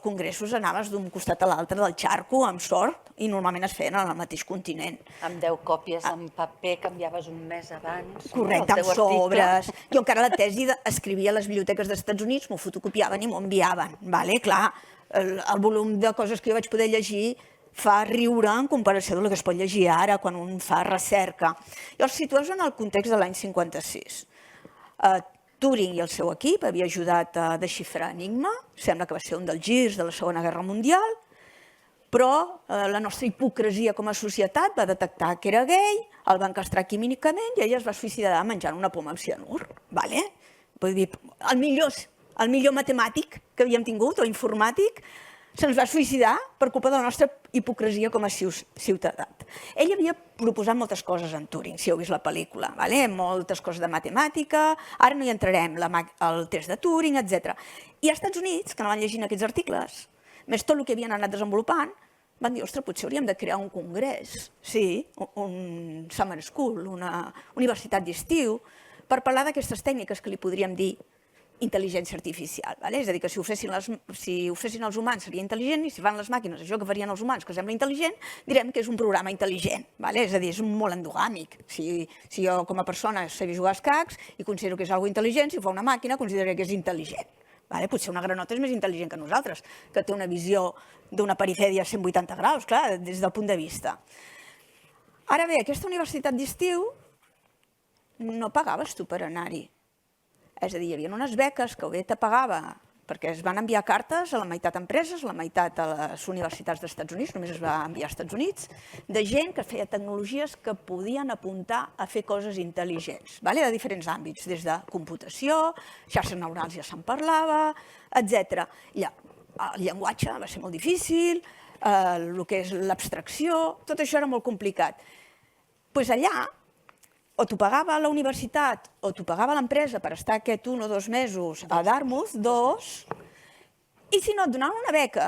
congressos anaves d'un costat a l'altre del xarco, amb sort, i normalment es feien en el mateix continent. Amb 10 còpies en paper que enviaves un mes abans. Correcte, amb sobres. Jo encara la tesi escrivia a les biblioteques dels Estats Units, m'ho fotocopiaven i m'ho enviaven. Clar, el volum de coses que jo vaig poder llegir fa riure en comparació del que es pot llegir ara quan un fa recerca. I els situes en el context de l'any 56. Turing i el seu equip havia ajudat a desxifrar Enigma, sembla que va ser un dels girs de la Segona Guerra Mundial, però la nostra hipocresia com a societat va detectar que era gai, el van castrar químicament i ella es va suïcidar menjant una poma amb cianur. Vull dir, el millor matemàtic que havíem tingut, o informàtic, se'ns va suïcidar per culpa de la nostra hipocresia com a ciutadà. Ell havia proposat moltes coses en Turing, si heu vist la pel·lícula, moltes coses de matemàtica, ara no hi entrarem, el test de Turing, etc. I als Estats Units, que anaven llegint aquests articles, més tot el que havien anat desenvolupant, van dir, ostres, potser hauríem de crear un congrés, sí, un summer school, una universitat d'estiu, per parlar d'aquestes tècniques que li podríem dir intel·ligència artificial. És a dir, que si ho fessin els humans seria intel·ligent i si fan les màquines això que farien els humans que sembla intel·ligent, direm que és un programa intel·ligent. És a dir, és molt endogàmic. Si jo com a persona sé jugar als escacs i considero que és alguna intel·ligent, si ho fa una màquina consideraré que és intel·ligent. Potser una granota és més intel·ligent que nosaltres, que té una visió d'una perifèria a 180 graus, clar, des del punt de vista. Ara bé, aquesta universitat d'estiu no pagaves tu per anar-hi. És a dir, hi havia unes beques que OBETA pagava perquè es van enviar cartes a la meitat a empreses, a la meitat a les universitats dels Estats Units, només es va enviar als Estats Units, de gent que feia tecnologies que podien apuntar a fer coses intel·ligents, de diferents àmbits, des de computació, xarxes neurals ja se'n parlava, etc. El llenguatge va ser molt difícil, el que és l'abstracció, tot això era molt complicat. Doncs allà, o t'ho pagava la universitat o t'ho pagava l'empresa per estar aquest 1 o 2 mesos a Dartmouth, 2, i si no et donaven una beca,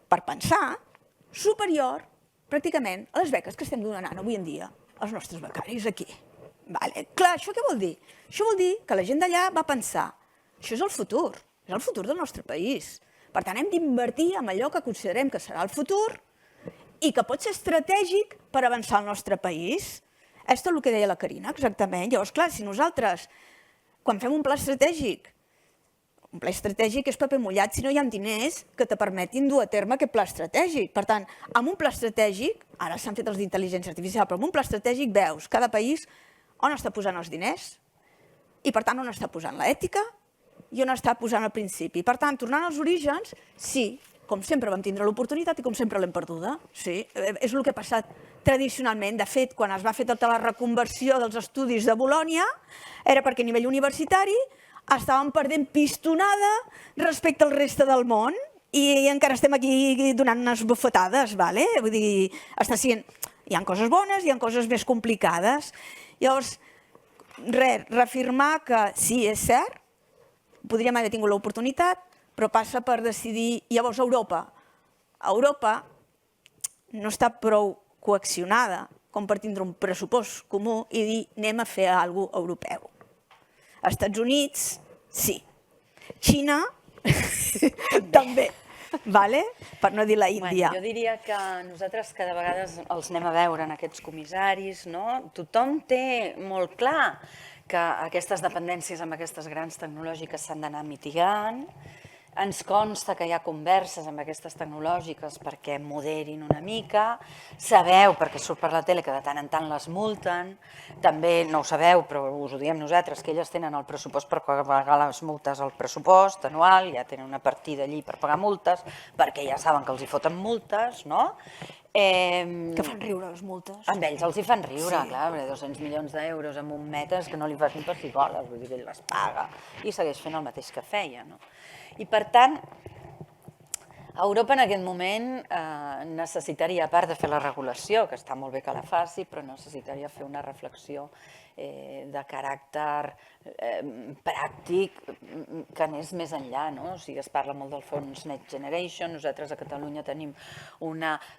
per pensar, superior pràcticament a les beques que estem donant avui en dia als nostres becaris aquí. Clar, això què vol dir? Això vol dir que la gent d'allà va pensar, això és el futur del nostre país. Per tant, hem d'invertir en allò que considerem que serà el futur i que pot ser estratègic per avançar al nostre país. És el que deia la Carina, exactament. Llavors, clar, si nosaltres, quan fem un pla estratègic és paper mullat si no hi ha diners que te permetin dur a terme aquest pla estratègic. Per tant, amb un pla estratègic, ara s'han fet els d'intel·ligència artificial, però amb un pla estratègic veus cada país on està posant els diners i, per tant, on està posant l'ètica i on està posant el principi. Per tant, tornant als orígens, sí, com sempre vam tindre l'oportunitat i com sempre l'hem perduda. Sí, és el que ha passat tradicionalment. De fet, quan es va fer tota la reconversió dels estudis de Bolònia, era perquè a nivell universitari estàvem perdent pistonada respecte al reste del món i encara estem aquí donant unes bufetades, ¿vale? Vull dir, està sent... Hi ha coses bones, hi ha coses més complicades. Llavors, reafirmar que sí, és cert, podríem haver tingut l'oportunitat, però passa per decidir... Llavors, Europa no està prou coaccionada com per tindre un pressupost comú i dir anem a fer alguna cosa europeu. Estats Units, sí. Xina, també, per no dir la Índia. Jo diria que nosaltres cada vegada els anem a veure en aquests comissaris, no? Tothom té molt clar que aquestes dependències amb aquestes grans tecnològiques s'han d'anar mitigant. Ens consta que hi ha converses amb aquestes tecnològiques perquè moderin una mica. Sabeu, perquè surt per la tele, que de tant en tant les multen. També, no ho sabeu, però us ho diem nosaltres, que elles tenen el pressupost per pagar les multes al pressupost anual, ja tenen una partida allí per pagar multes, perquè ja saben que els hi foten multes, no? Que fan riure les multes. Amb ells els hi fan riure, clar, 200 milions d'euros en un metes que no li fas ni per cigoles, vull dir que ell les paga i segueix fent el mateix que feia, no? I per tant, Europa en aquest moment necessitaria, a part de fer la regulació, que està molt bé que la faci, però necessitaria fer una reflexió de caràcter pràctic que anés més enllà, no? O sigui, es parla molt del fons Next Generation, nosaltres a Catalunya tenim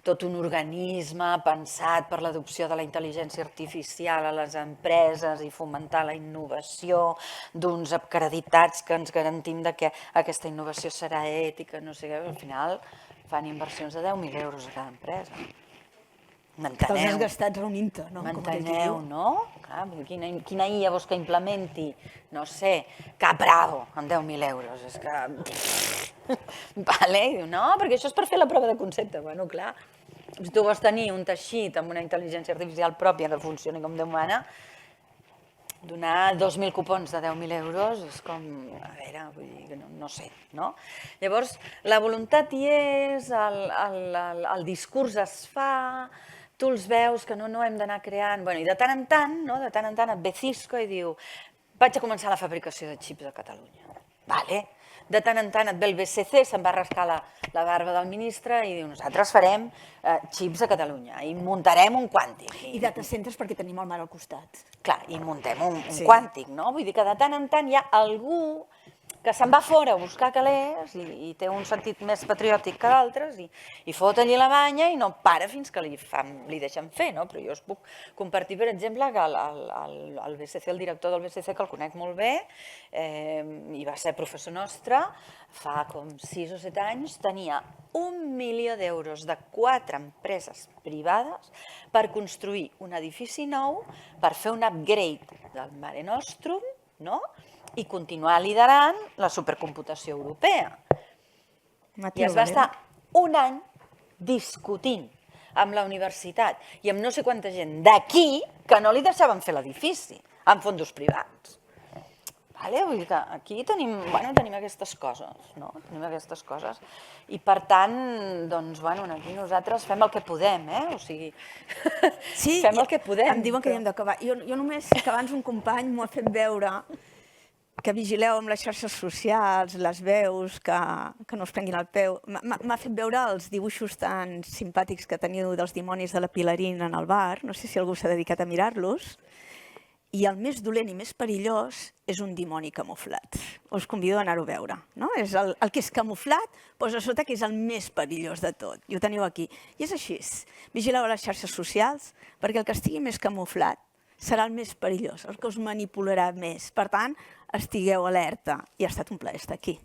tot un organisme pensat per l'adopció de la intel·ligència artificial a les empreses i fomentar la innovació d'uns acreditats que ens garantim que aquesta innovació serà ètica, no sé què, al final fan inversions de 10.000 euros a cada empresa. Que els has gastat reunint-te, no? M'enteneu, no? Clar, quina IA vols que implementi? No sé, Cap Bravo amb 10.000 euros. És que... Vale, diu, no, perquè això és per fer la prova de concepte. Bueno, clar, si tu vols tenir un teixit amb una intel·ligència artificial pròpia que funcioni com Déu mana, donar 2.000 cupons de 10.000 euros és com, a veure, vull dir, no sé, no? Llavors, la voluntat hi és, el discurs es fa, tu els veus que no hem d'anar creant... I de tant en tant et ve Cisco i diu vaig a començar la fabricació de xips a Catalunya. Vale. De tant en tant et ve el BCC, se'n va rascar la barba del ministre i diu nosaltres farem xips a Catalunya i muntarem un quàntic. I data centers perquè tenim el mar al costat. Clar, i muntem un quàntic, no? Vull dir que de tant en tant hi ha algú que se'n va fora a buscar calés i té un sentit més patriòtic que d'altres i fot allí la banya i no para fins que li deixen fer, no? Però jo us puc compartir, per exemple, que el BCC, el director del BCC, que el conec molt bé, i va ser professor nostre, fa com 6 o 7 anys, tenia 1 milió d'euros de 4 empreses privades per construir un edifici nou, per fer un upgrade del Mare Nostrum, no?, i continuar liderant la supercomputació europea. I es va estar un any discutint amb la universitat i amb no sé quanta gent d'aquí que no li deixaven fer l'edifici amb fons privats. Vull dir que aquí tenim aquestes coses, no? Tenim aquestes coses. I per tant, doncs, aquí nosaltres fem el que podem, o sigui, fem el que podem. Em diuen que hi hem d'acabar. Jo només, que abans un company m'ho ha fet veure, que vigileu amb les xarxes socials, les veus, que no us prenguin el peu. M'ha fet veure els dibuixos tan simpàtics que teniu dels dimonis de la Pilarina en el bar, no sé si algú s'ha dedicat a mirar-los, I el més dolent i més perillós és un dimoni camuflat. Us convido a anar-ho a veure. No? És el que és camuflat, posa sota que és el més perillós de tot. I ho teniu aquí. I és així. Vigileu a les xarxes socials, perquè el que estigui més camuflat serà el més perillós, el que us manipularà més. Per tant, estigueu alerta. I ha estat un plaer estar aquí.